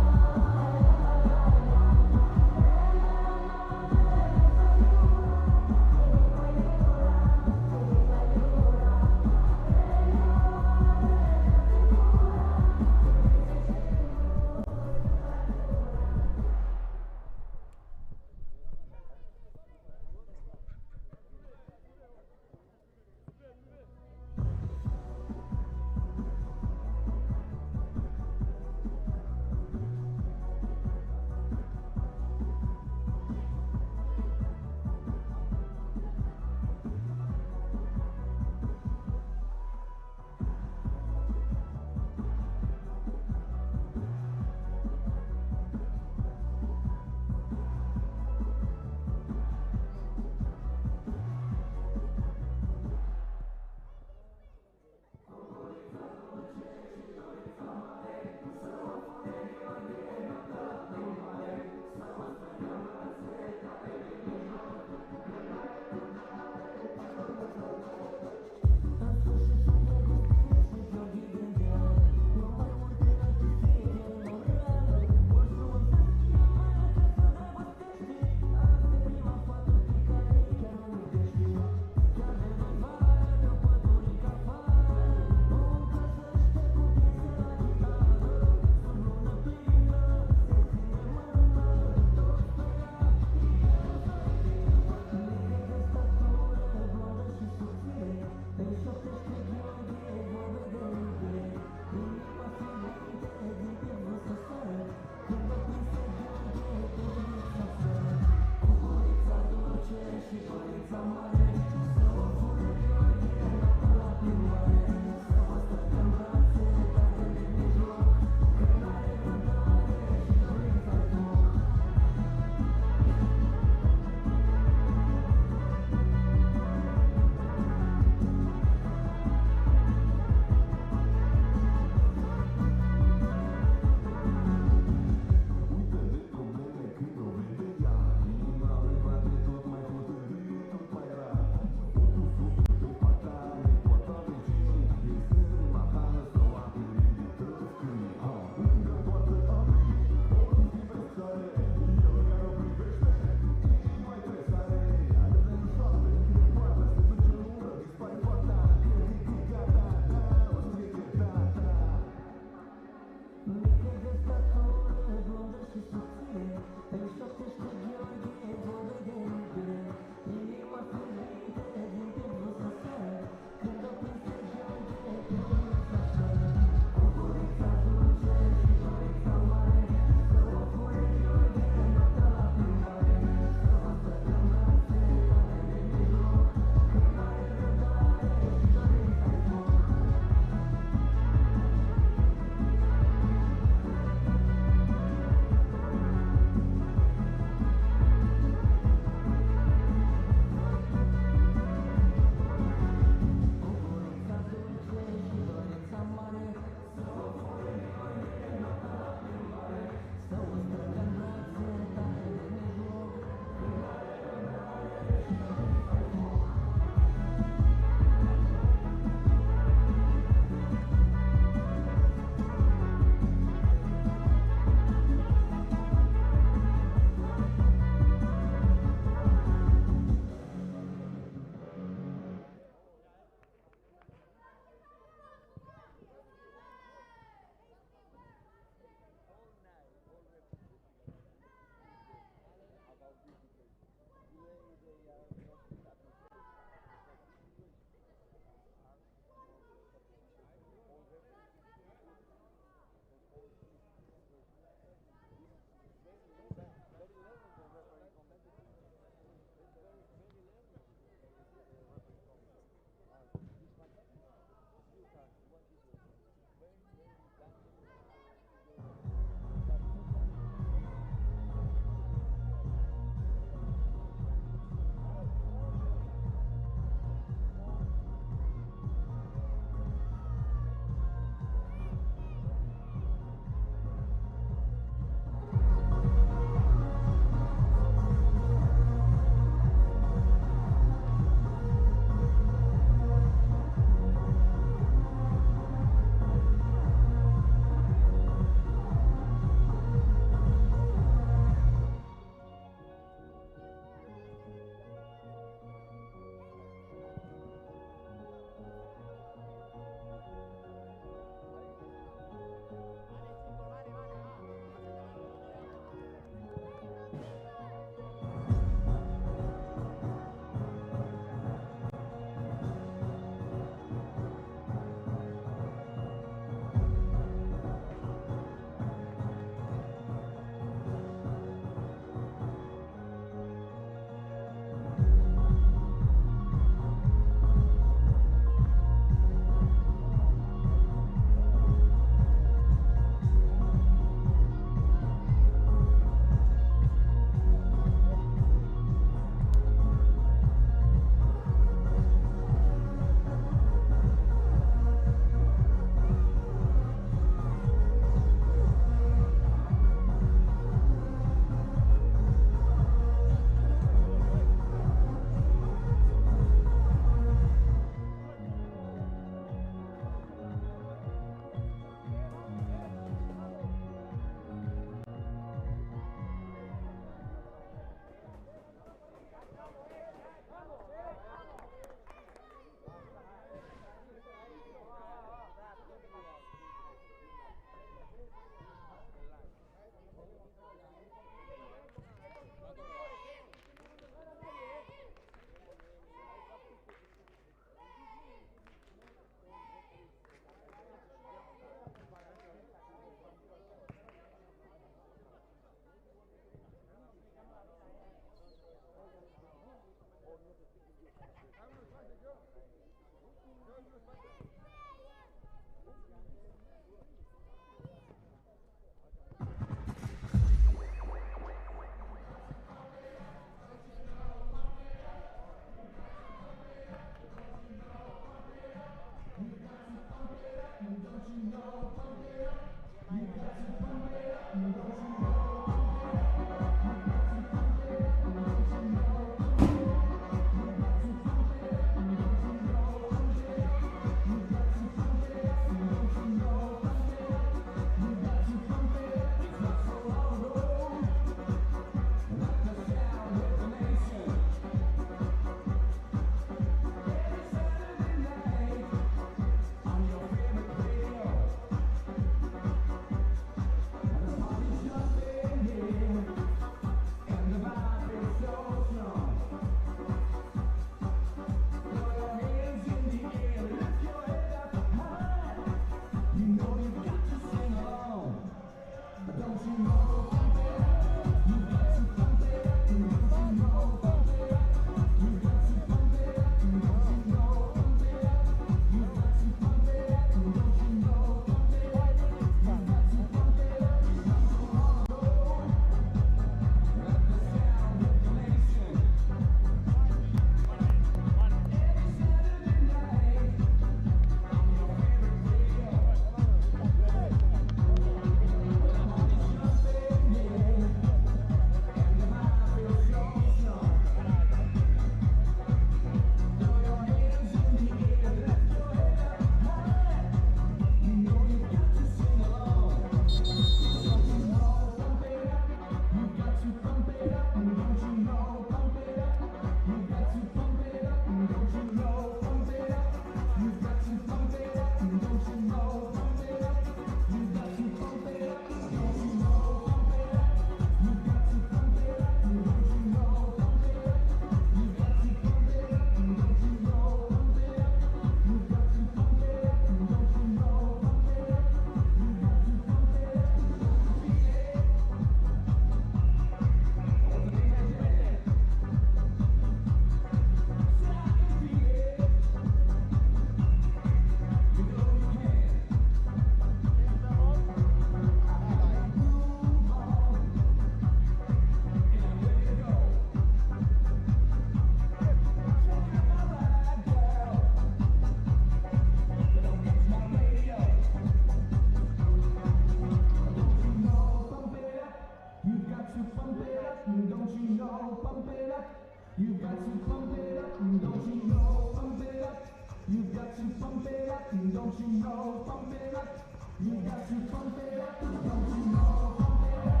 [SPEAKER 2] You've got to pump it up, don't you know? Pump it up. You've got to pump it up, don't you know? Pump it up. You've got to pump it up, don't you know? Pump it up.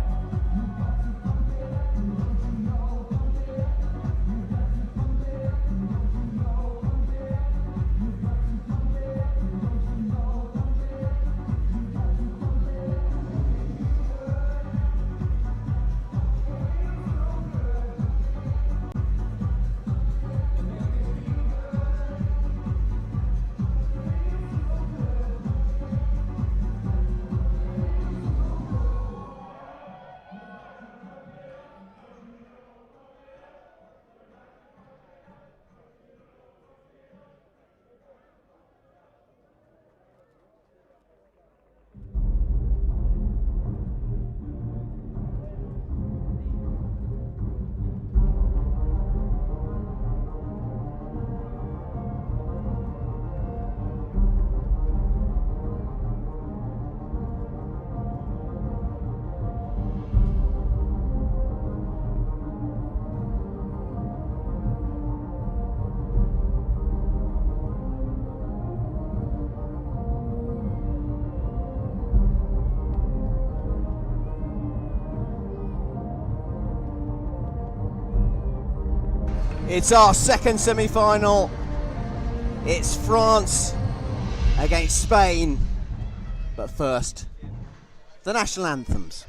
[SPEAKER 2] You've got to pump it up, don't you know? Pump it up. You've got to pump it up, don't you know? Pump it up. You've got to pump it up, don't you know? Pump it up. You've got to pump it up.
[SPEAKER 1] It's our second semi-final. It's France against Spain. But first, the national anthems.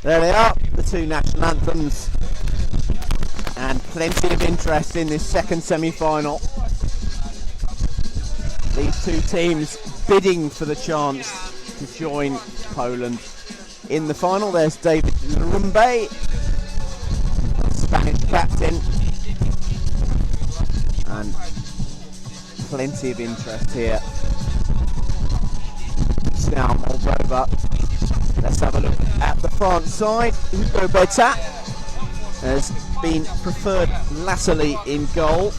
[SPEAKER 1] There they are, the two national anthems, and plenty of interest in this second semi-final. These two teams bidding for the chance to join Poland in the final. There's David Lumbe, Spanish captain, and plenty of interest here. Now Moldova. Let's have a look at the France side. Hugo Beta has been preferred latterly in goal.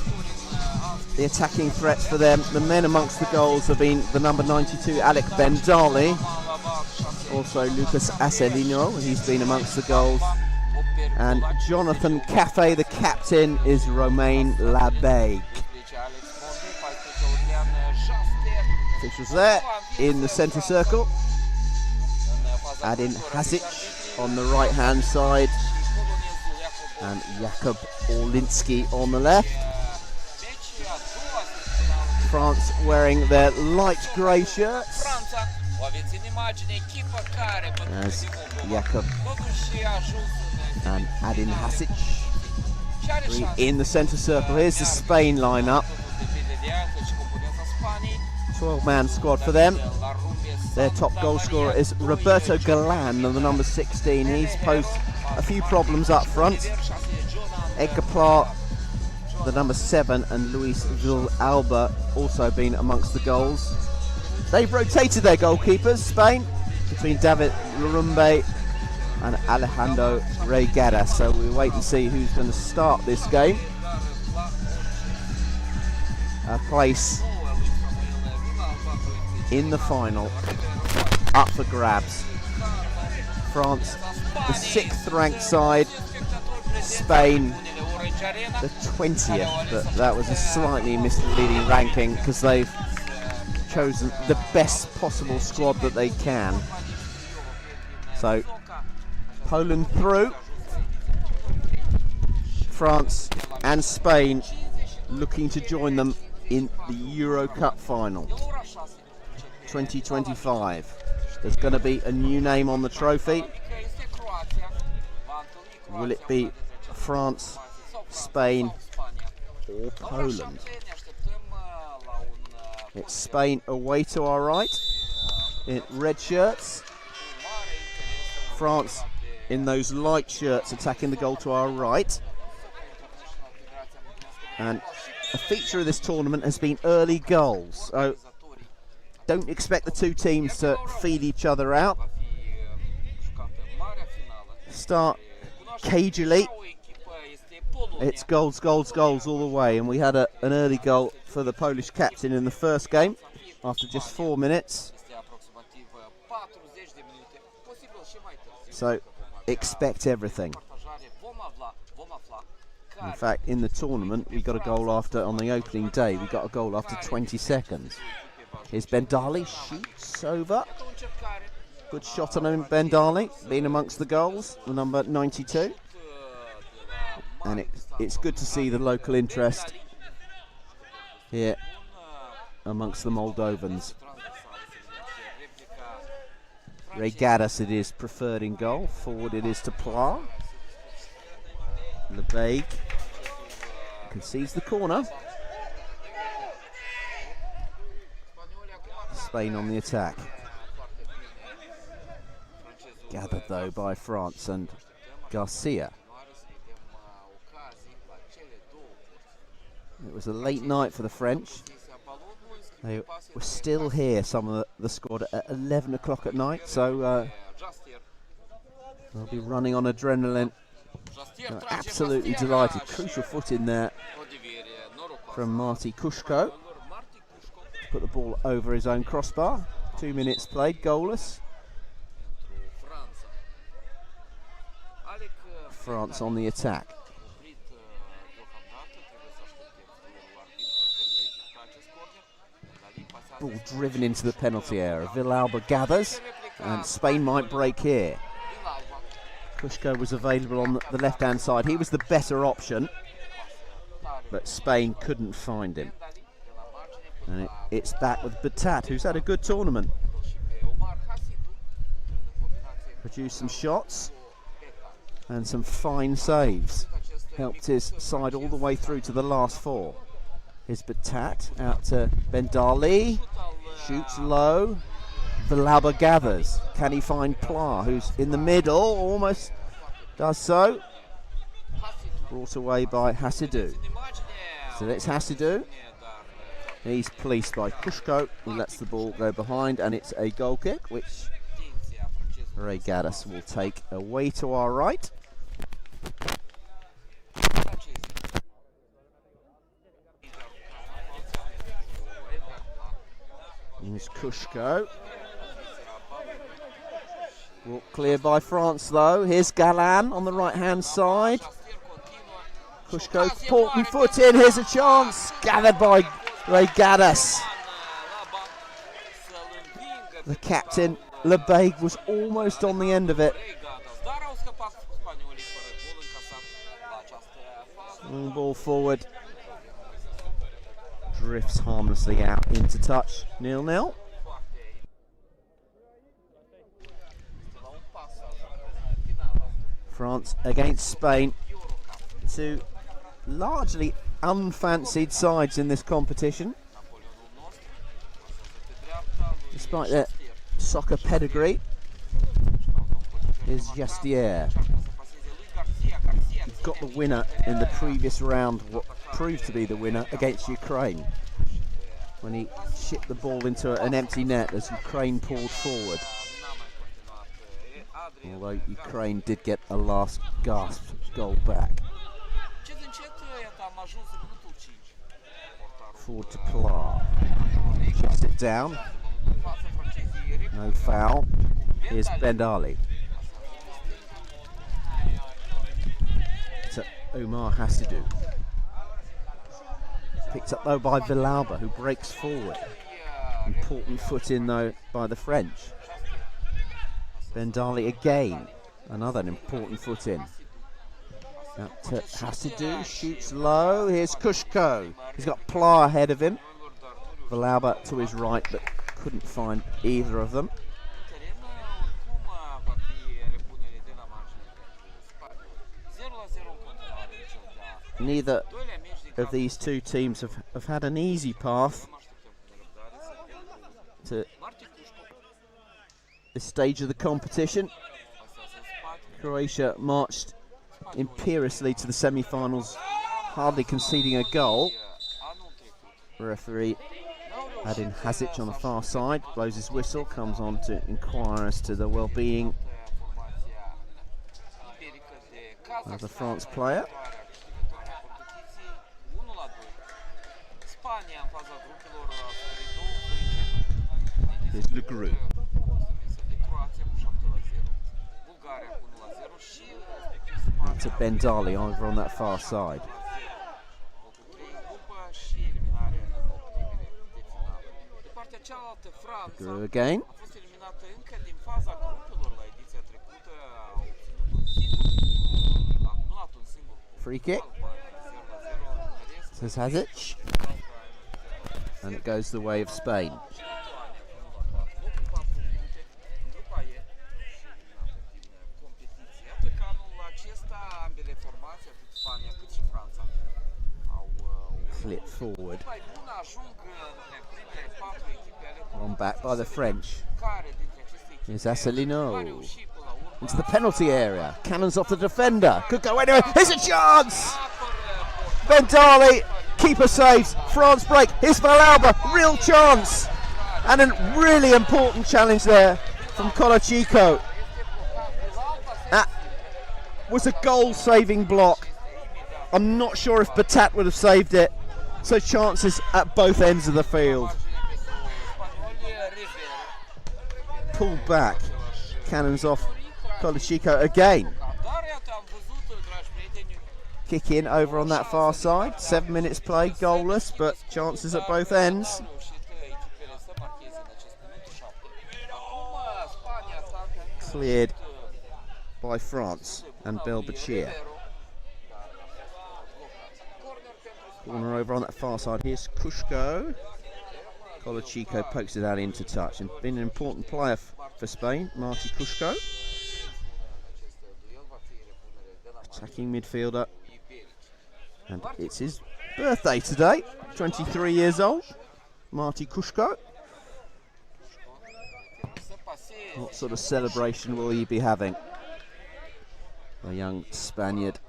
[SPEAKER 1] The attacking threats for them, the men amongst the goals have been the number 92 Alec Bendali, also Lucas Aselino, he's been amongst the goals, and Jonathan Cafe, the captain, is Romain Labeig. Officials there in the centre circle. Adin Hasic on the right hand side and Jakub Orlinski on the left. France wearing their light grey shirts as Jakub and Adin Hasic Three in the centre circle. Here's the Spain lineup. 12-man squad for them. Their top goal scorer is Roberto Galan, the number 16. He's posed a few problems up front. Edgar Pla, the number 7, and Luis Villalba also been amongst the goals. They've rotated their goalkeepers, Spain, between David Larumbe and Alejandro Reigada. So we'll wait and see who's going to start this game. A place in the final up for grabs. France, the 6th ranked side. Spain, the 20th, but that was a slightly misleading ranking because they've chosen the best possible squad that they can. So Poland through. France and Spain looking to join them in the EuroCup final 2025. There's going to be a new name on the trophy. Will it be France, Spain or Poland? It's Spain away to our right in red shirts. France in those light shirts attacking the goal to our right. And a feature of this tournament has been early goals. So don't expect the two teams to feed each other out. Start cagily. It's goals, goals, goals all the way. And we had an early goal for the Polish captain in the first game after just 4 minutes. So expect everything. In fact, in the tournament, we got a goal on the opening day, we got a goal after 20 seconds. Here's Bendali, shoots over. Good shot on him, Bendali, being amongst the goals, the number 92. And it's good to see the local interest here amongst the Moldovans. Regadas it is preferred in goal. Forward it is to Pla. Lebeig concedes the corner. Spain on the attack. Gathered though by France and Garcia. It was a late night for the French. They were still here, some of the squad, at 11 o'clock at night, so they'll be running on adrenaline. They're absolutely delighted. Crucial foot in there from Marty Kushko. Put the ball over his own crossbar. 2 minutes played, goalless. France on the attack. Ball driven into the penalty area. Villalba gathers, and Spain might break here. Kushko was available on the left-hand side. He was the better option, but Spain couldn't find him. And it's back with Batat, who's had a good tournament. Produced some shots and some fine saves. Helped his side all the way through to the last 4. Here's Batat out to Bendali. Shoots low. Villalba gathers. Can he find Pla, who's in the middle? Almost does so. Brought away by Hasidou. So that's Hasidou. He's policed by Kushko, who lets the ball go behind, and it's a goal kick, which Regadas will take away to our right. Here's Kushko. Well, clear by France though. Here's Galan on the right hand side. Kushko, important foot in. Here's a chance. Gathered by Regadas. The captain, Lebeig, was almost on the end of it. Ball forward. Drifts harmlessly out into touch. 0-0. France against Spain to largely unfancied sides in this competition, despite their soccer pedigree. Is Jastier. Got the winner in the previous round, what proved to be the winner against Ukraine, when he shipped the ball into an empty net as Ukraine pulled forward. Although Ukraine did get a last gasp goal back. Forward to Plar. Checks it down. No foul. Here's Bendali. To Omar Hasidou. Picked up though by Villalba, who breaks forward. Important foot in though by the French. Bendali again, another important foot in. Out to Hasidou, shoots low. Here's Kushko. He's got Plar ahead of him. Villalba to his right, but couldn't find either of them. Neither of these two teams have had an easy path to this stage of the competition. Croatia marched imperiously to the semi-finals, hardly conceding a goal. Referee Adin Hasic on the far side blows his whistle, comes on to inquire as to the well-being of the France player. Here's Legru. And to Bendali over on that far side. Legru again. Free kick. Says Hasic. And it goes the way of Spain. Flip forward. On back by the French. Here's Asselineau. Into the penalty area. Cannons off the defender. Could go anywhere. Here's a chance! Bendali. Keeper saves. France break. Here's Villalba. Real chance. And a really important challenge there from Kolochiko. That was a goal-saving block. I'm not sure if Batat would have saved it. So chances at both ends of the field. Pulled back. Cannons off. Kolochiko again. Kick in over on that far side. 7 minutes play, goalless, but chances at both ends. Cleared by France and Belbachir. Corner over on that far side. Here's Kushko. Kolochiko pokes it out into touch and been an important player for Spain, Marti Kushko. Attacking midfielder. And it's his birthday today, 23 years old, Marti Kushko. What sort of celebration will he be having? A young Spaniard.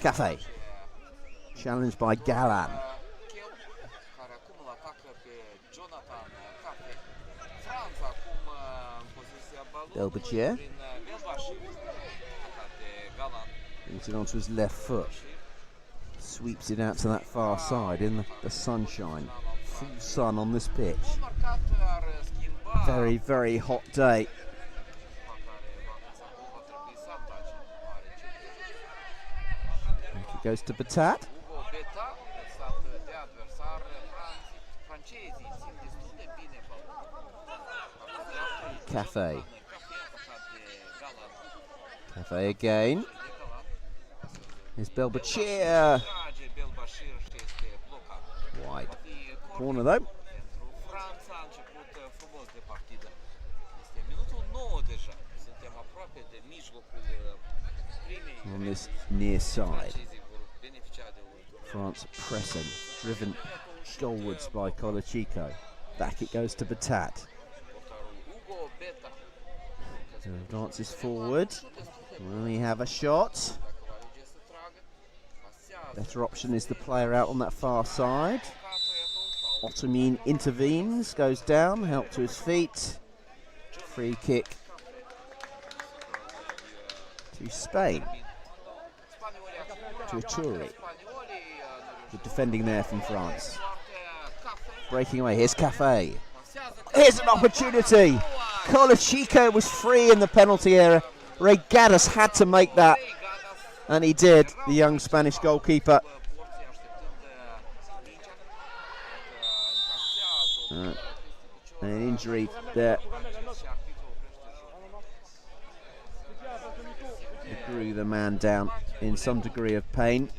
[SPEAKER 1] Cafe. Challenged by Galan. Belbachir. Brings it onto his left foot. Sweeps it out to that far side in the sunshine. Full sun on this pitch. Very, very hot day. It goes to Batat. Cafe. Cafe again. Here's Belbachir. Wide. Corner though. On this near side. France pressing, driven goalwards by Colachico. Back it goes to Batat. So advances forward. Will he have a shot? Better option is the player out on that far side. Ottomin intervenes, goes down, help to his feet. Free kick to Spain. To Ituri. Good defending there from France. Breaking away, here's Cafe. Here's an opportunity. Colachico was free in the penalty area. Regadas had to make that, and he did, the young Spanish goalkeeper. An injury there. Drew the man down in some degree of pain.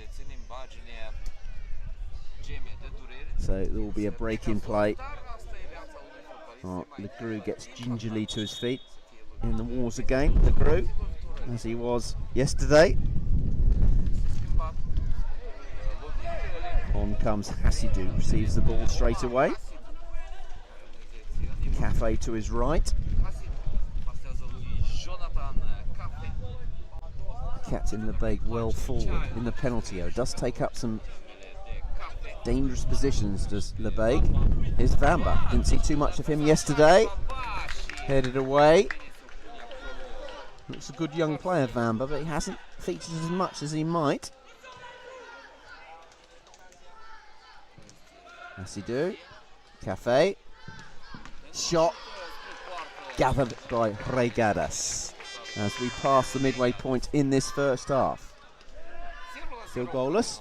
[SPEAKER 1] So there will be a break in play. Legru gets gingerly to his feet in the wars again. Legru, as he was yesterday. On comes Hasidou, receives the ball straight away. Cafe to his right. Captain Lebeig well forward in the penalty area. Does take up some dangerous positions, does Lebeig. Here's Vamba. Didn't see too much of him yesterday. Headed away. Looks a good young player, Vamba, but he hasn't featured as much as he might. Hasidou. Cafe. Shot. Gathered by Regadas as we pass the midway point in this first half. Still goalless.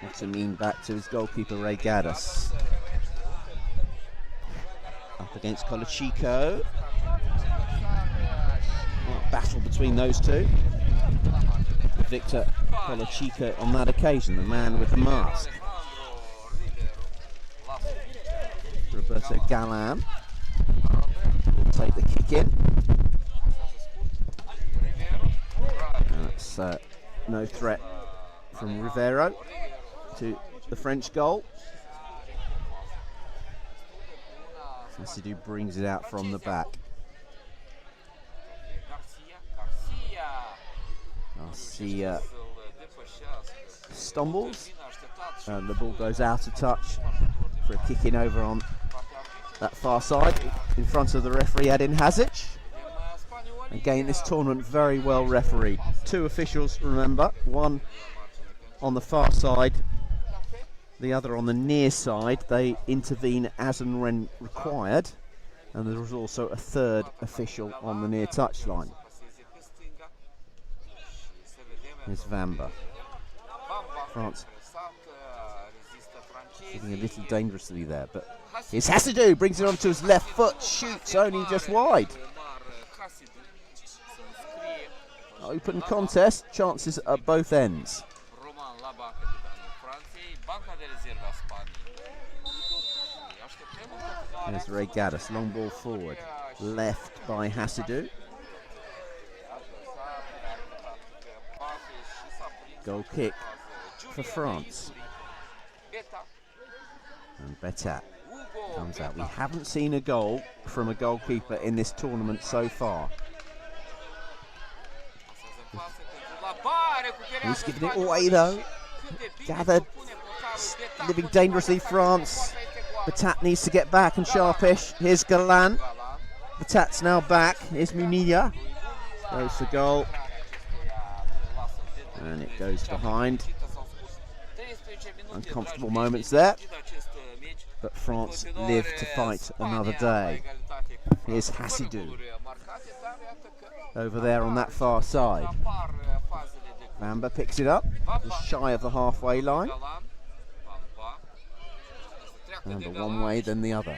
[SPEAKER 1] Ottomin back to his goalkeeper Regadas. Up against Colachico. Battle between those two. Victor Colachico on that occasion, the man with the mask. Roberto Galán will take the kick in. That's no threat from Rivero to the French goal. Hasidou brings it out from the back. Garcia stumbles and the ball goes out of touch for a kick in over on that far side in front of the referee Adin Hazic. Again, this tournament very well refereed. Two officials, remember, one on the far side, the other on the near side. They intervene as and when required, and there was also a third official on the near touchline. Here's Vamba. France getting a little dangerously there, but here's Hasidou, brings it onto his left foot, shoots only just wide. Open contest, chances at both ends. There's Regadas, long ball forward, left by Hasidou. Goal kick for France. And Betat comes out. We haven't seen a goal from a goalkeeper in this tournament so far. He's giving it away though. Gathered, living dangerously, France. Betat needs to get back and sharpish. Here's Galán. Betat's now back. Here's Munilla. Goes for goal. And it goes behind. Uncomfortable moments there. But France live to fight another day. Here's Hasidou. Over there on that far side. Vamba picks it up, just shy of the halfway line. Vamba one way, then the other.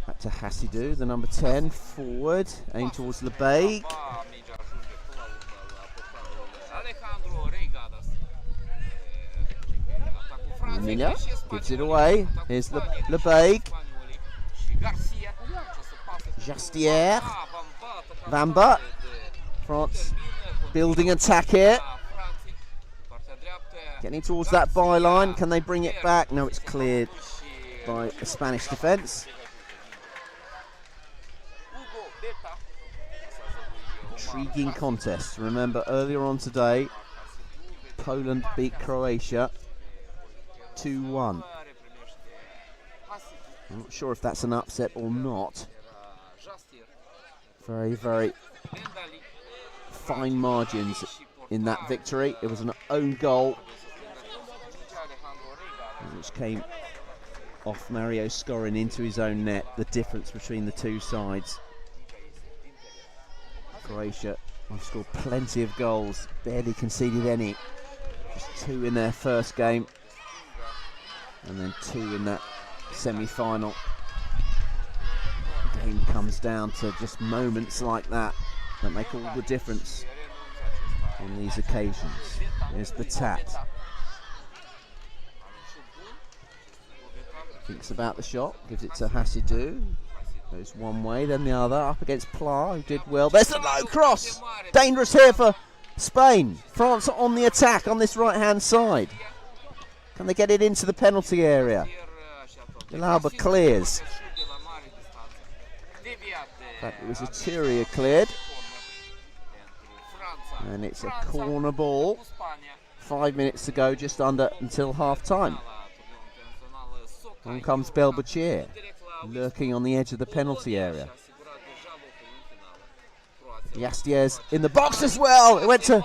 [SPEAKER 1] Back to Hasidou, the number 10, forward, aim towards Lebeig. Miller gives it away. Here's Lebeg. Jastier. Vamba. France building attack here. Getting towards that byline. Can they bring it back? No, it's cleared by the Spanish defence. Intriguing contest. Remember, earlier on today, Poland beat Croatia 2-1. I'm not sure if that's an upset or not. Very, very fine margins in that victory. It was an own goal, which came off Mario Scorin into his own net. The difference between the two sides. Croatia have scored plenty of goals, barely conceded any. Just 2 in their first game, and then 2 in that semi-final. The game comes down to just moments like that that make all the difference on these occasions. Here's Batat. Thinks about the shot, gives it to Hasidou. Goes one way, then the other, up against Pla, who did well. There's the low cross! Dangerous here for Spain. France are on the attack on this right-hand side. Can they get it into the penalty area? Villalba clears. In fact, it was Eturia cleared. And it's a corner ball. 5 minutes to go, just under until half-time. On comes Belbachir, lurking on the edge of the penalty area. Yastier's in the box as well. It went to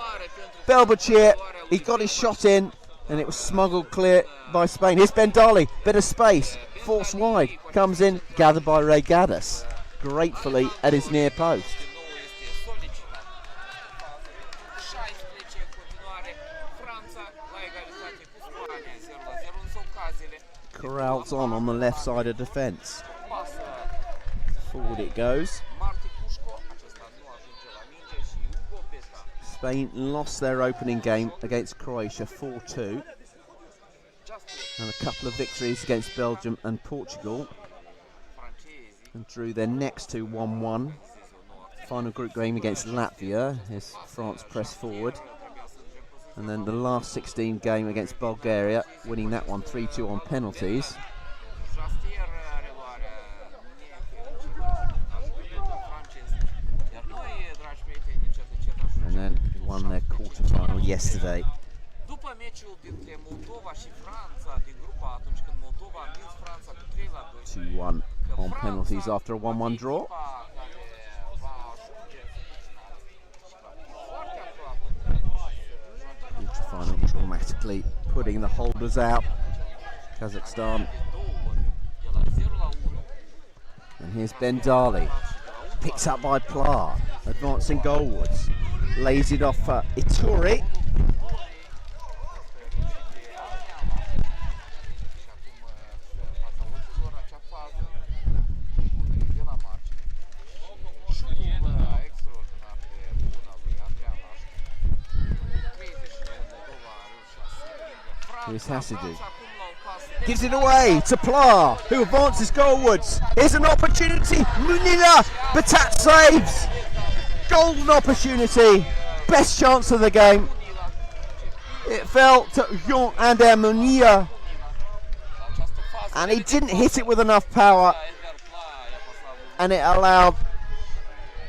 [SPEAKER 1] Belbachir. He got his shot in, and it was smuggled clear by Spain. Here's Bendali, bit of space, forced wide, comes in, gathered by Ray Gaddis, gratefully at his near post. Corrals on the left side of defence. Forward it goes. Spain lost their opening game against Croatia 4-2. And a couple of victories against Belgium and Portugal. And drew their next 2 1-1. Final group game against Latvia as France pressed forward. And then the last 16 game against Bulgaria, winning that one 3-2 on penalties. And then won their quarter-final yesterday. 2-1 on penalties after a 1-1 draw. Quarter-final dramatically putting the holders out. Kazakhstan. And here's Bendali. Picked up by Pla. Advancing goalwards. Lays it off for Ituri. Here's Hasidou. Gives it away to Pla, who advances goalwards. Here's an opportunity. Munira, Batat saves. Golden opportunity. Best chance of the game. It fell to Jean-Ander Munira. And he didn't hit it with enough power. And it allowed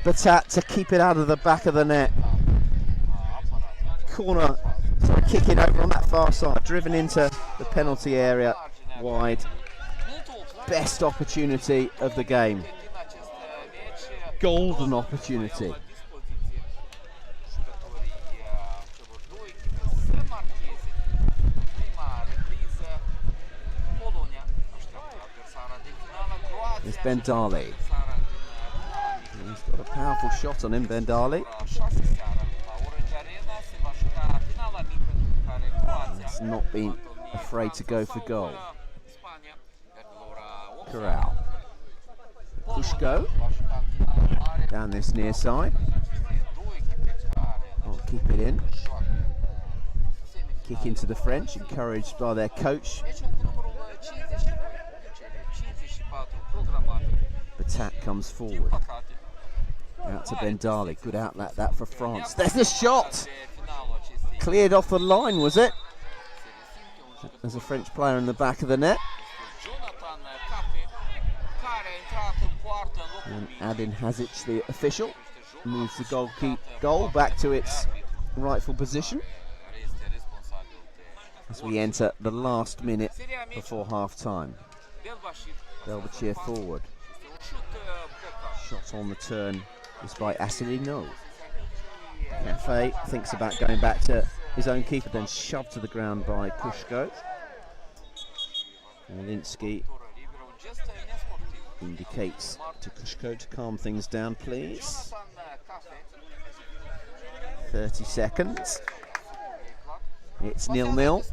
[SPEAKER 1] Batat to keep it out of the back of the net. Corner. Kicking over on that far side, driven into the penalty area wide. Best opportunity of the game. Golden opportunity. It's Bendali. He's got a powerful shot on him, Bendali. He's not been afraid to go for goal. Corral. Pushko. Down this near side. I'll keep it in. Kick into the French, encouraged by their coach. Batat comes forward. Out to Bendali. Good outlet that for France. There's the shot! Cleared off the line, was it? There's a French player in the back of the net. And Adin Hazic, the official, moves the goal back to its rightful position as we enter the last minute before half-time. Belbachir forward. Shot on the turn is by Asselineau. Cafe thinks about going back to his own keeper, then shoved to the ground by Kushko. And Linsky indicates to Kushko to calm things down, please. 30 seconds. It's 0-0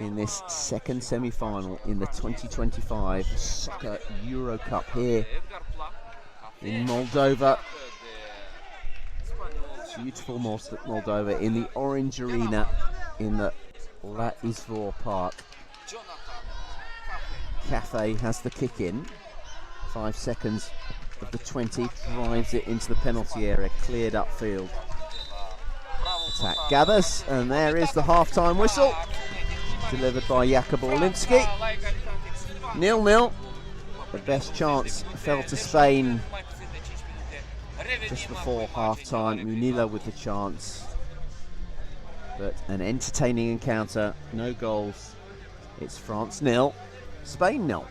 [SPEAKER 1] in this second semi-final in the 2025 Soccer EuroCup here in Moldova. Beautiful Moldova in the Orange Arena in the La Izvor Park. Cafe has the kick in. 5 seconds of the 20, drives it into the penalty area, cleared upfield. Attack gathers, and there is the half-time whistle, delivered by Jakub Orlinski. 0-0. The best chance fell to Spain just before half-time. Munila with the chance, but an entertaining encounter. No goals. It's France 0, Spain 0.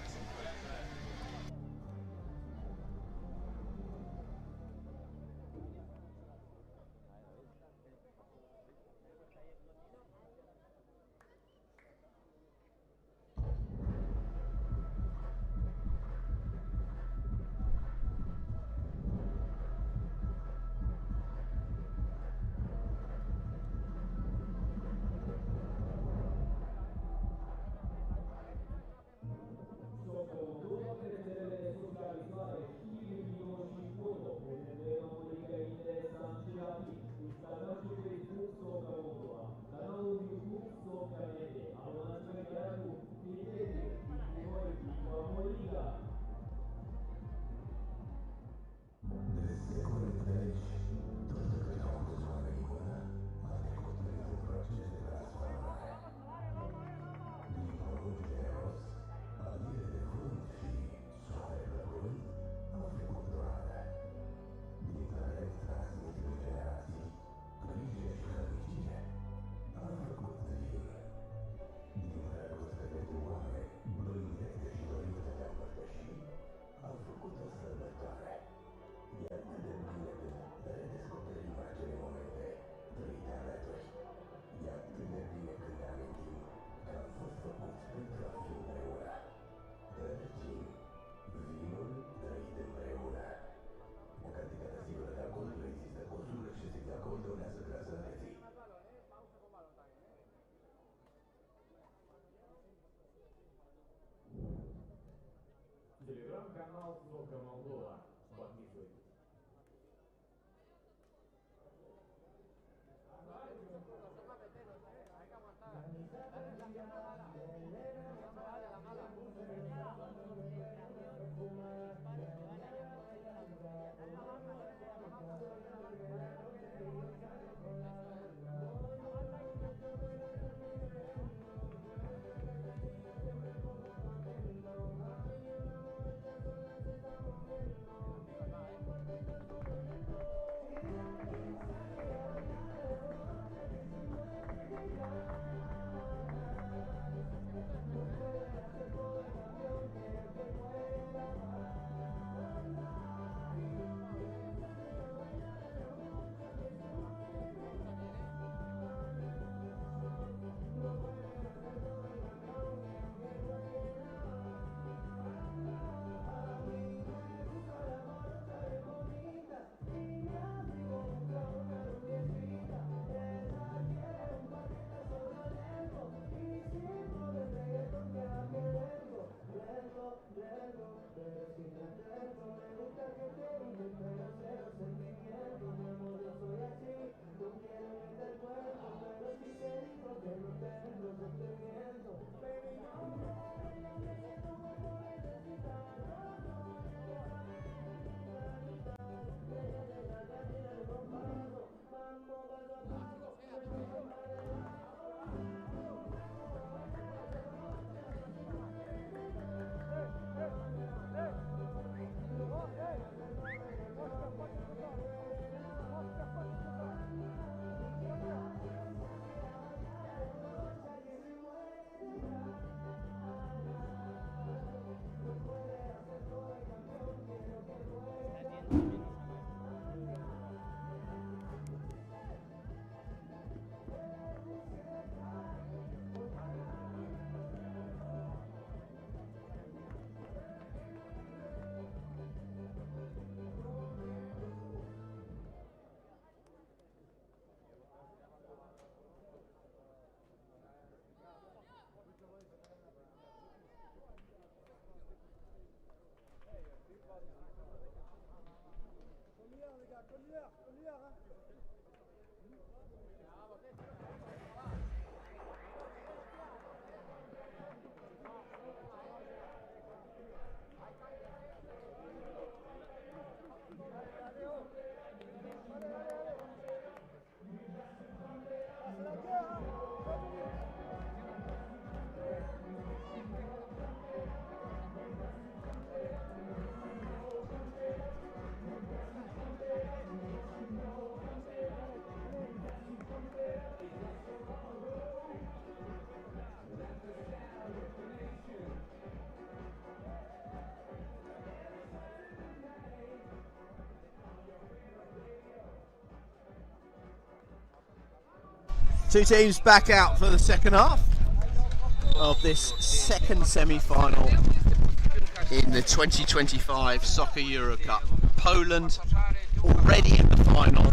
[SPEAKER 2] Телеграм-канал Сока Молдова. Подписывайтесь.
[SPEAKER 1] Two teams back out for the second half of this second semi-final in the 2025 Soccer EuroCup. Poland already in the final.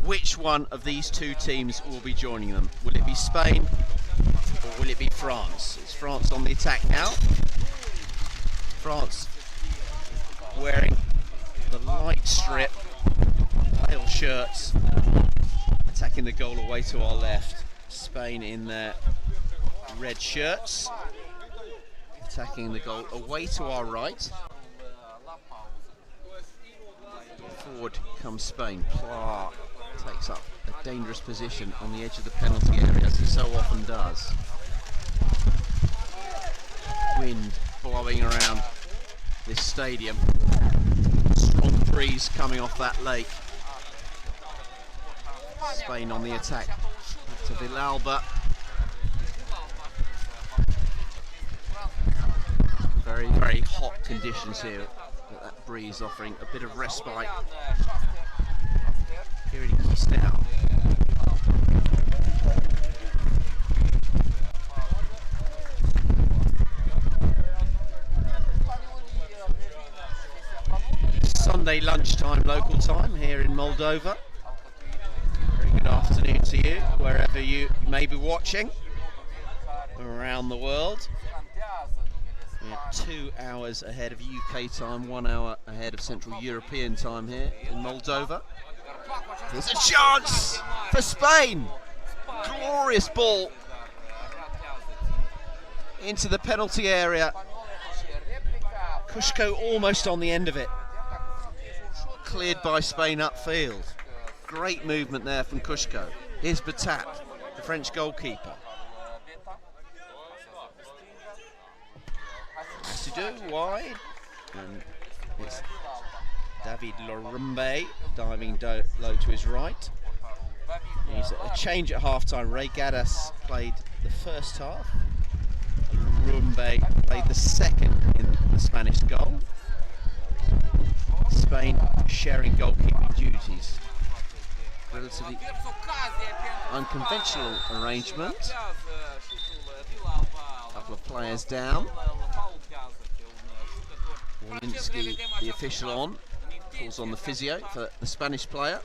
[SPEAKER 1] Which one of these two teams will be joining them? Will it be Spain or will it be France? It's France on the attack now. France wearing the light strip, pale shirts, attacking the goal away to our left. Spain in their red shirts, attacking the goal away to our right. Forward comes Spain. Pla takes up a dangerous position on the edge of the penalty area, as he so often does. Wind blowing around this stadium. Strong breeze coming off that lake. Spain on the attack. Back to Villalba. Very, very hot conditions here. But that breeze offering a bit of respite. Here it is now. Sunday lunchtime local time here in Moldova. Good afternoon to you, wherever you may be watching around the world. We're 2 hours ahead of UK time, 1 hour ahead of Central European time here in Moldova. There's a chance for Spain! Glorious ball into the penalty area. Kushko almost on the end of it. Cleared by Spain upfield. Great movement there from Kushko. Here's Batat, the French goalkeeper. Asidou wide, and it's David Lorumbe diving low to his right. He's a change at half-time. Ray Gadas played the first half. Lorumbe played the second in the Spanish goal. Spain sharing goalkeeping duties. Relatively unconventional arrangement. A couple of players down. Walensky, the official, on. Calls on the physio for the Spanish player.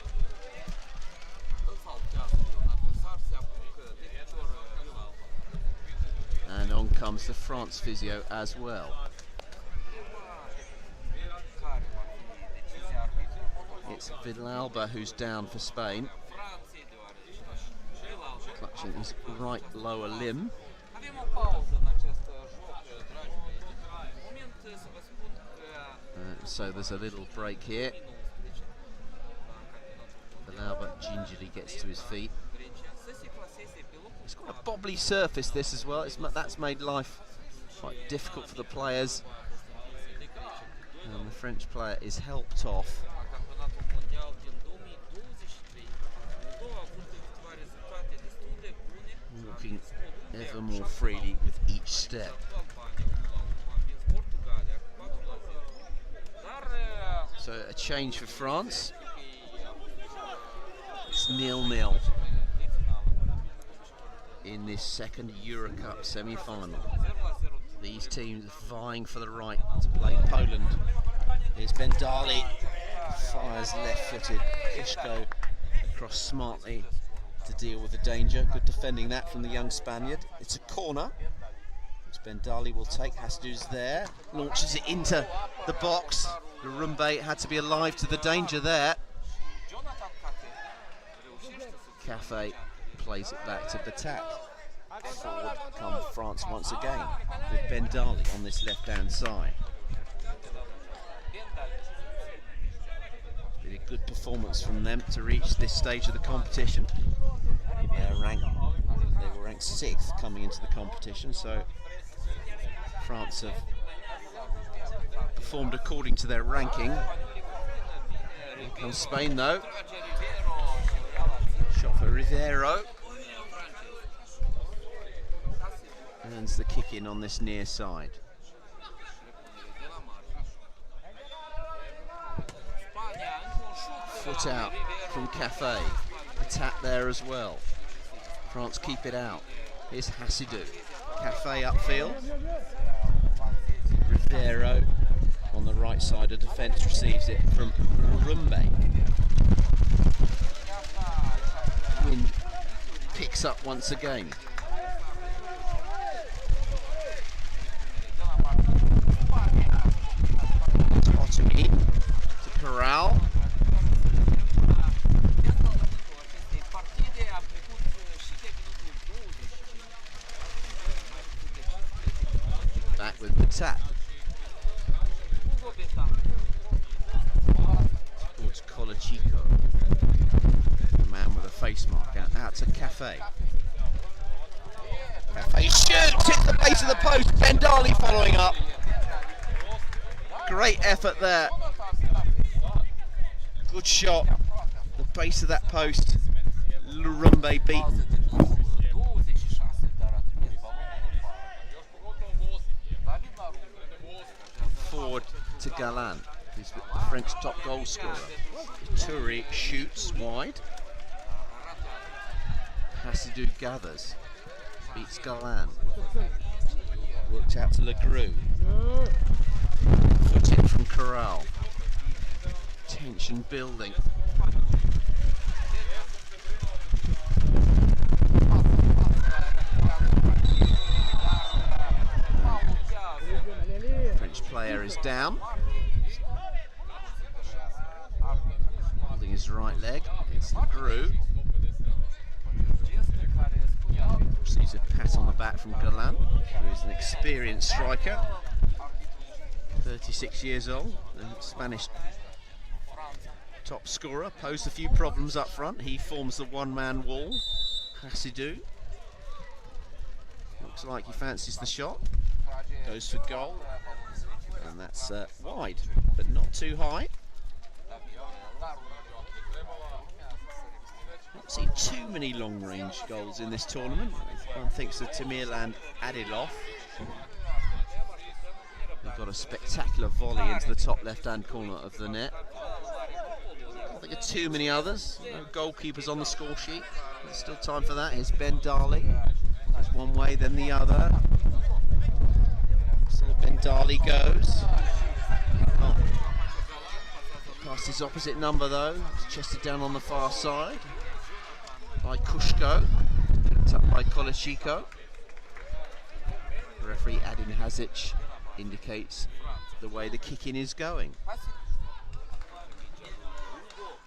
[SPEAKER 1] And on comes the France physio as well. It's Villalba who's down for Spain, clutching his right lower limb. So there's a little break here. Villalba gingerly gets to his feet. It's got a bobbly surface, this as well. That's made life quite difficult for the players. And the French player is helped off. Walking ever more freely with each step. So a change for France. It's 0-0 in this second EuroCup semi-final. These teams vying for the right to play Poland. Here's Bendali, fires left-footed. Kushko across smartly to deal with the danger. Good defending that from the young Spaniard. It's a corner, which Bendali will take. Hasidou's there, launches it into the box. Lorumbe had to be alive to the danger there. Cafe plays it back to Batak. Forward come France once again with Ben Darley on this left-hand side. Really good performance from them to reach this stage of the competition. They were ranked 6th coming into the competition, so France have performed according to their ranking. Here comes Spain though. Shot for Rivero. Earns the kick in on this near side. Foot out from Cafe. A tap there as well. France keep it out. Here's Hasidou. Cafe upfield. Rivero on the right side of defence receives it from Rumbe. Wind picks up once again. Ottomy to Corral. Back with the tap. Towards Colachico. The man with a face mark out to Cafe. Cafe shoots, hits the base of the post. Ben Darley following up. Great effort there. Good shot. The base of that post. Lurumbe beaten. Forward to Galland, who's the French top goal scorer. Touré shoots wide. Hasidou gathers. Beats Galland. Worked out to Legreux. Foot in from Corral. Tension building. French player is down. Holding his right leg. It's Legreux. Receives a pat on the back from Galland, who is an experienced striker. 36 years old, the Spanish top scorer. Posed a few problems up front. He forms the one-man wall. Hasidou. Looks like he fancies the shot. Goes for goal. And that's wide, but not too high. Not seen too many long-range goals in this tournament. One thinks of Tamirlan Adilov. They've got a spectacular volley into the top left-hand corner of the net. I don't think of too many others. No goalkeepers on the score sheet. There's still time for that. Here's Ben Darley. There's one way, then the other. So Ben Darley goes. Oh. Past his opposite number though. It's chested down on the far side by Kushko. Picked up by Colachico. Referee Adin Hazic indicates the way the kick-in is going.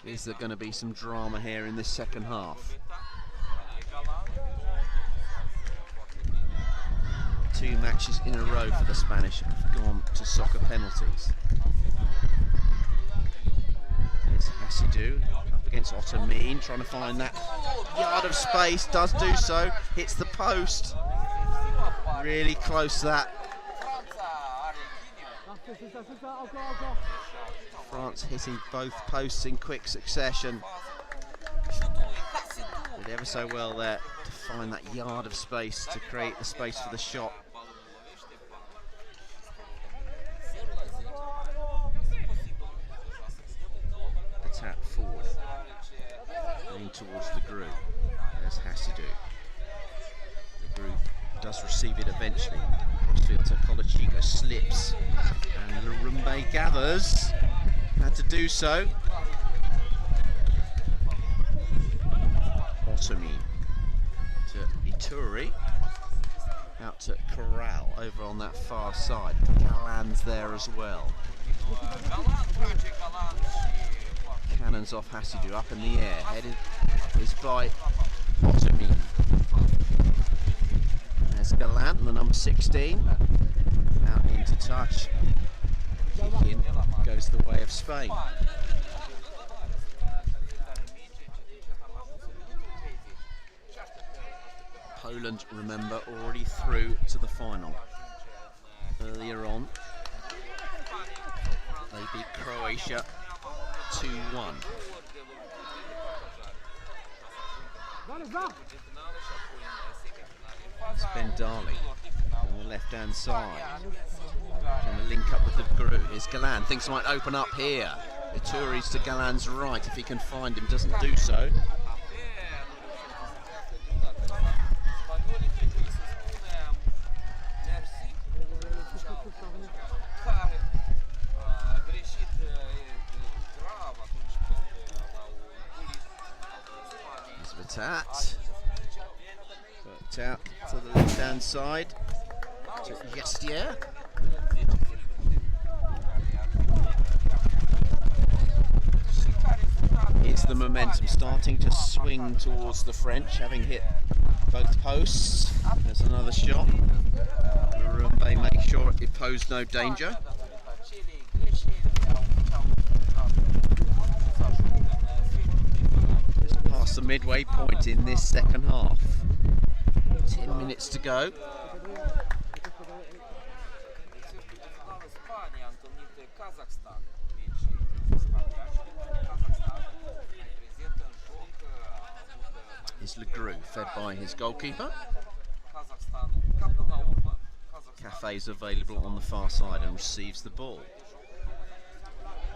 [SPEAKER 1] Is there going to be some drama here in this second half? 2 matches in a row for the Spanish have gone to soccer penalties. It's Hasidou up against Ottomy, trying to find that yard of space, does do so, hits the post. Really close that. France hitting both posts in quick succession. Did ever so well there to find that yard of space to create the space for the shot. The tap forward, going towards Legreux. There's Hasidou. Legreux does receive it eventually. Crossfield to Colachico, slips, and Lurumbe gathers. Had to do so. Ottomy to Ituri, out to Corral over on that far side. Galland's there as well. Cannons off Hasidou, up in the air, headed is by Ottoman. There's Galant, the number 16, out into touch. Kick in goes the way of Spain. Poland, remember, already through to the final. Earlier on, they beat Croatia 2-1. It's Ben Darley on the left-hand side. Trying to link up with the Gru. Here's Galan. Things might open up here. Ituri's to Galan's right. If he can find him, doesn't do so. Tat. Worked out to the left-hand side to Yestier. Here's the momentum starting to swing towards the French, having hit both posts. There's another shot. Rumbe makes sure it posed no danger. Past the midway point in this second half. 10 minutes to go. Is Legru fed by his goalkeeper. Cafe is available on the far side and receives the ball.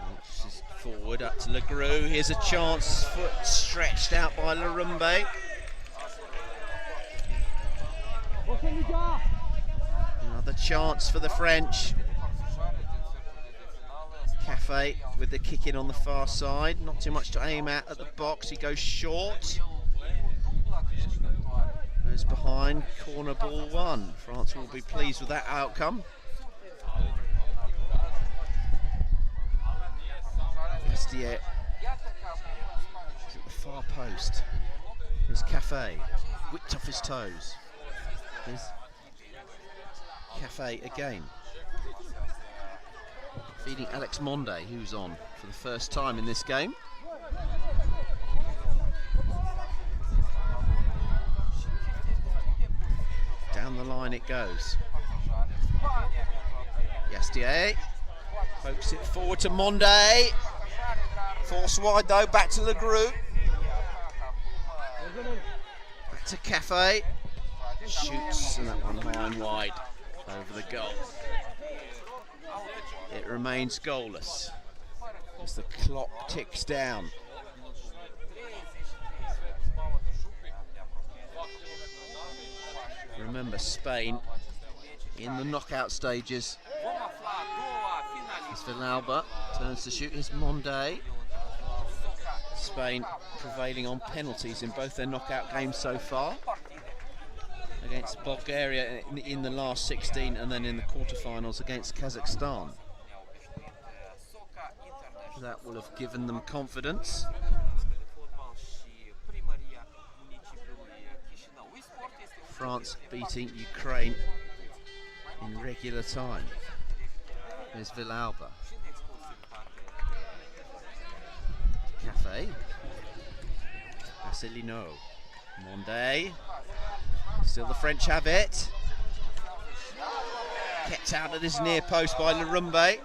[SPEAKER 1] Launches forward up to Legru. Here's a chance, foot stretched out by Larumbe. Another chance for the French. Cafe with the kick in on the far side. Not too much to aim at the box. He goes short. Goes behind. Corner ball one. France will be pleased with that outcome. Yestier is at the far post. Here's Cafe. Whipped off his toes. Here's Cafe again. Feeding Alex Monde, who's on for the first time in this game. Down the line it goes. Yestier pokes it forward to Monde. Force wide though, back to Legru. Back to Cafe. Shoots, and that one high and wide over the goal. It remains goalless as the clock ticks down. Remember, Spain in the knockout stages. As Villalba turns to shoot his Monde. Spain prevailing on penalties in both their knockout games so far. Against Bulgaria in the last 16 and then in the quarterfinals against Kazakhstan. That will have given them confidence. France beating Ukraine in regular time. There's Villalba. Cafe. Vassilino. Monde. Still the French have it. Kept out at his near post by Larumbe.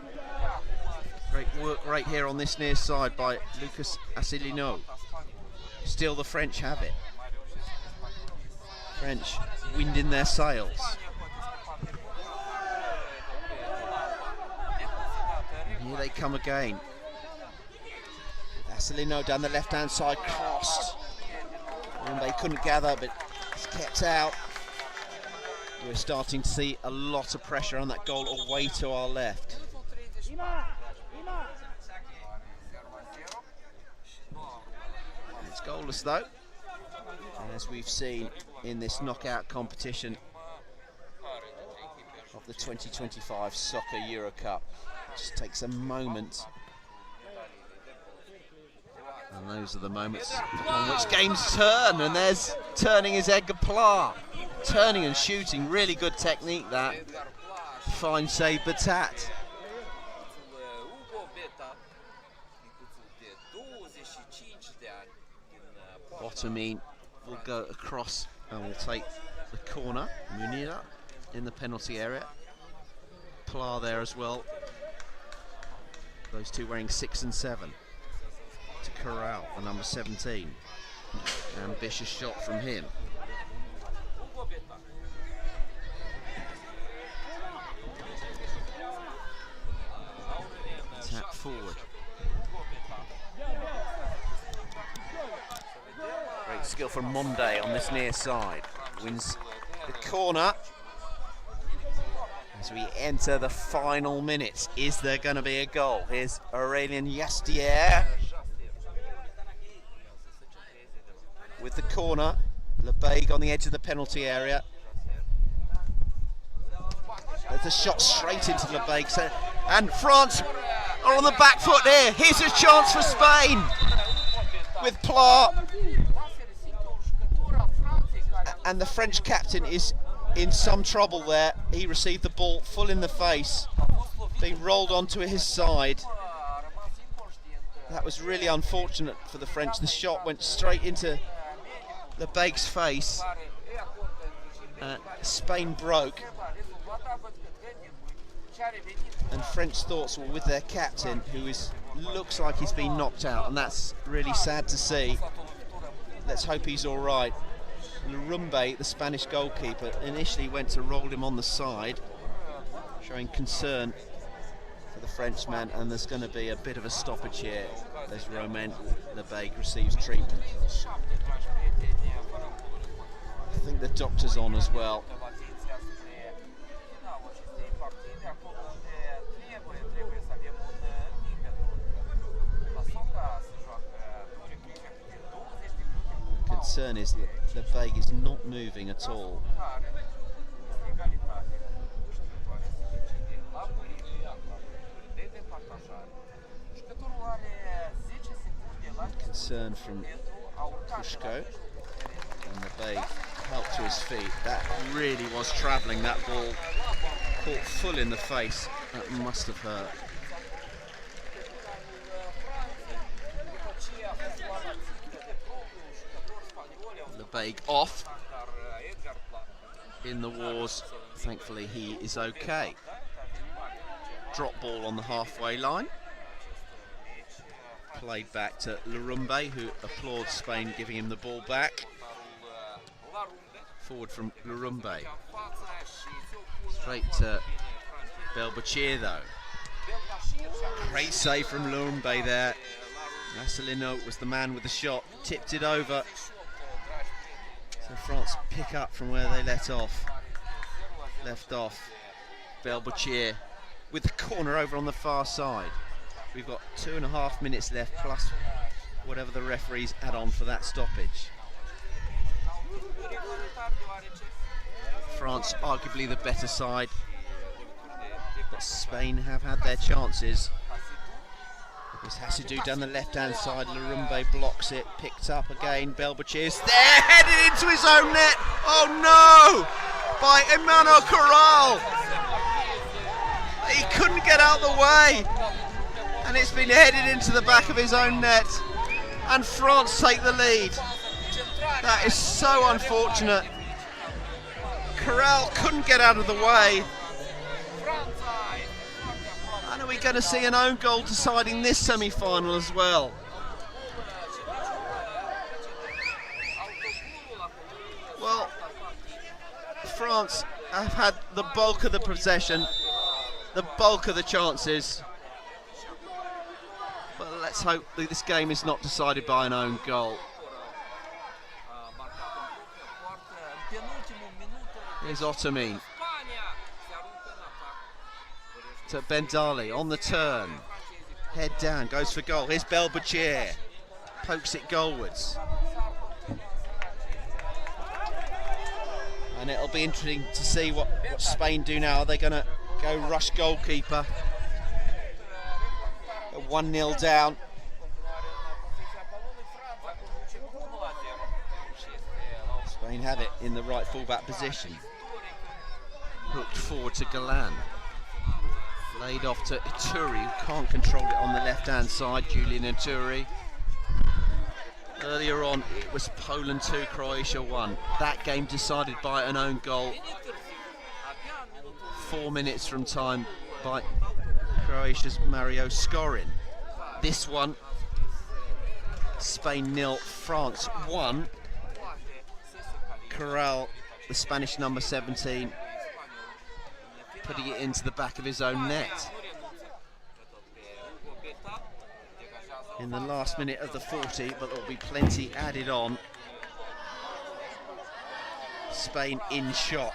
[SPEAKER 1] Great work right here on this near side by Lucas Asselineau. Still the French have it. French winding their sails. And here they come again. Asselineau down the left-hand side, crossed. And they couldn't gather, but it's kept out. We're starting to see a lot of pressure on that goal away to our left. It's goalless though, as we've seen in this knockout competition of the 2025 Soccer EuroCup. It just takes a moment And those are the moments on which games turn, and there's turning is Edgar Pla. Turning and shooting, really good technique that. Fine save Batat. Bottomine will go across and will take the corner. Munira in the penalty area. Pla there as well. Those two wearing 6 and 7. To Corral, the number 17. Ambitious shot from him. Tap forward. Great skill from Monde on this near side. Wins the corner. As we enter the final minutes, is there going to be a goal? Here's Aurélien Yastier with the corner. Lebeig on the edge of the penalty area. There's a shot straight into Lebeig. And France are on the back foot here. Here's a chance for Spain with Pla. And the French captain is in some trouble there. He received the ball full in the face, being rolled onto his side. That was really unfortunate for the French. The shot went straight into Lebeig's face. Spain broke. And French thoughts were with their captain, who looks like he's been knocked out, and that's really sad to see. Let's hope he's all right. Lurumbe, the Spanish goalkeeper, initially went to roll him on the side, showing concern for the Frenchman, and there's going to be a bit of a stoppage here as Romain Lebeig receives treatment. I think the doctor's on as well. Concern is that Lebeig is not moving at all. Concern from Pushko, and Lebeig helped to his feet. That really was travelling, that ball caught full in the face. That must have hurt. Lebeig off in the wars. Thankfully he is okay. Drop ball on the halfway line. Played back to Lurumbe, who applauds Spain giving him the ball back. Forward from Lurumbe. Straight to Belbachir though. Great save from Lurumbe there. Marcelino was the man with the shot, tipped it over. So France pick up from where they left off. Belbachir with the corner over on the far side. We've got 2.5 minutes left, plus whatever the referees add on for that stoppage. France arguably the better side, but Spain have had their chances. This Hasidou down the left-hand side. Lurumbe blocks it, picked up again. Belbachir's there, headed into his own net. Oh no! By Emmanuel Corral. He couldn't get out of the way, and it's been headed into the back of his own net. And France take the lead. That is so unfortunate. Corral couldn't get out of the way. And are we going to see an own goal deciding this semi-final as well? Well, France have had the bulk of the possession, the bulk of the chances. But let's hope that this game is not decided by an own goal. Here's Ottomi to Bendali on the turn, head down, goes for goal. Here's Belbachir, pokes it goalwards, and it'll be interesting to see what Spain do now. Are they going to go rush goalkeeper? 1-0 down. Spain have it in the right fullback position. Hooked forward to Galan. Laid off to Ituri, who can't control it on the left-hand side. Julian Ituri. Earlier on, it was Poland 2, Croatia 1. That game decided by an own goal. 4 minutes from time by Croatia's Mario Skorin. This one, Spain 0, France 1. Corral, the Spanish number 17, putting it into the back of his own net. In the last minute of the 40, but there will be plenty added on. Spain in shock.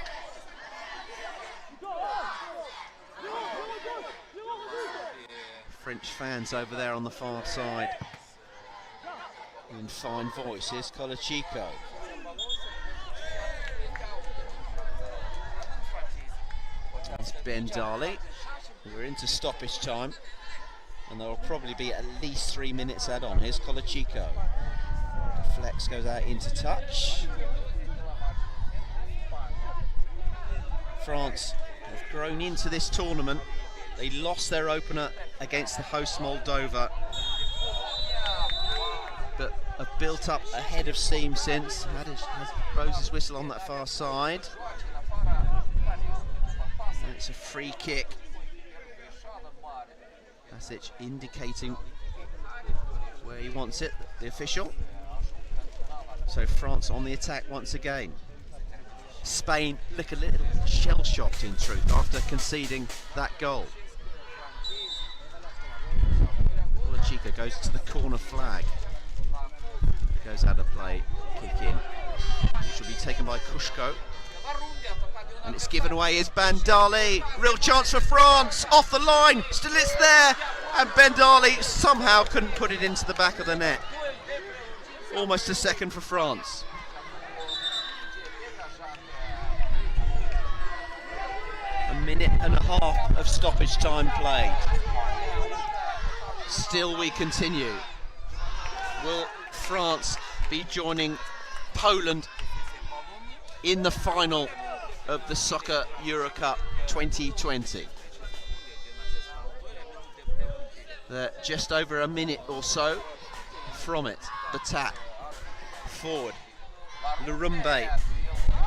[SPEAKER 1] French fans over there on the far side. In fine voice, here's Colachico. It's Ben Darley. We're into stoppage time, and there will probably be at least 3 minutes add on. Here's Colachico. Flex goes out into touch. France have grown into this tournament. They lost their opener against the host Moldova, but have built up a head of steam since. Has Rose's whistle on that far side. And it's a free kick. Basic indicating where he wants it, the official. So France on the attack once again. Spain look a little shell-shocked in truth after conceding that goal. Chica goes to the corner flag. Goes out of play, kick in. Which will be taken by Kushko. And it's given away. Here's Bandali. Real chance for France. Off the line. Still it's there. And Bandali somehow couldn't put it into the back of the net. Almost a second for France. A minute and a half of stoppage time played. Still we continue. Will France be joining Poland in the final of the Soccer EuroCup 2020? They're just over a minute or so from it. The tap forward. Larumbe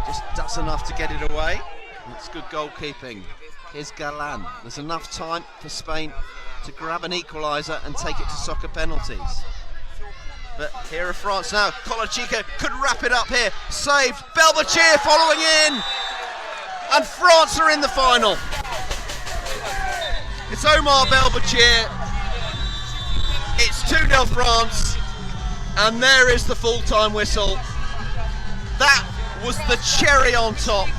[SPEAKER 1] just does enough to get it away. It's good goalkeeping. Here's Galan. There's enough time for Spain to grab an equaliser and take it to soccer penalties. But here are France now. Colachico could wrap it up here. Saved. Belbachir following in. And France are in the final. It's Omar Belbachir. It's 2-0 France. And there is the full-time whistle. That was the cherry on top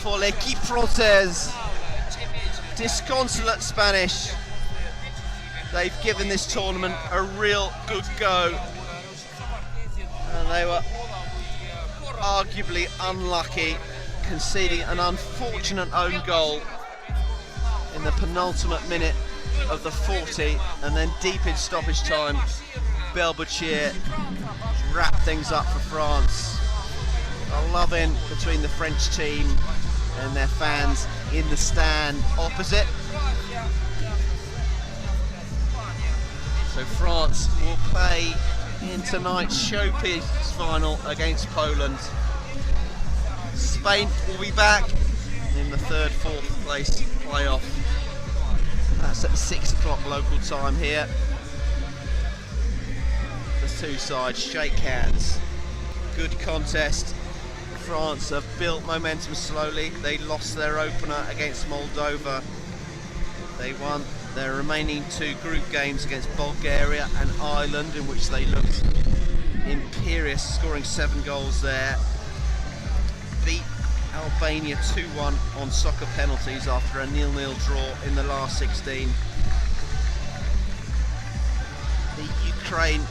[SPEAKER 1] for l'équipe française. Disconsolate Spanish. They've given this tournament a real good go, and they were arguably unlucky, conceding an unfortunate own goal in the penultimate minute of the 40, and then deep in stoppage time, Belbachir wrapped things up for France. A love-in between the French team and their fans in the stand opposite. So France will play in tonight's showpiece final against Poland. Spain will be back in the third, fourth place playoff. That's at 6 o'clock local time here. The two sides shake hands. Good contest. France have built momentum slowly. They lost their opener against Moldova. They won their remaining two group games against Bulgaria and Ireland, in which they looked imperious, scoring 7 goals there. Beat Albania 2-1 on soccer penalties after a 0-0 draw in the last 16. The Ukraine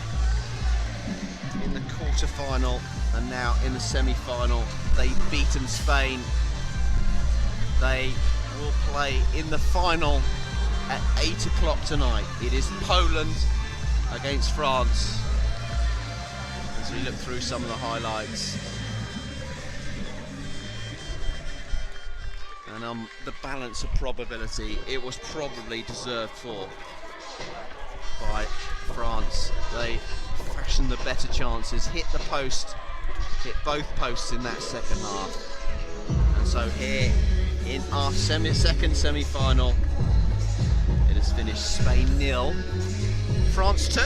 [SPEAKER 1] in the quarter-final and now in the semi-final. They've beaten Spain. They will play in the final at 8 o'clock tonight. It is Poland against France. As we look through some of the highlights, And the balance of probability, it was probably deserved for by France. They fashioned the better chances, hit the post, hit both posts in that second half. And so here in our second semi-final, it has finished Spain 0, France 2.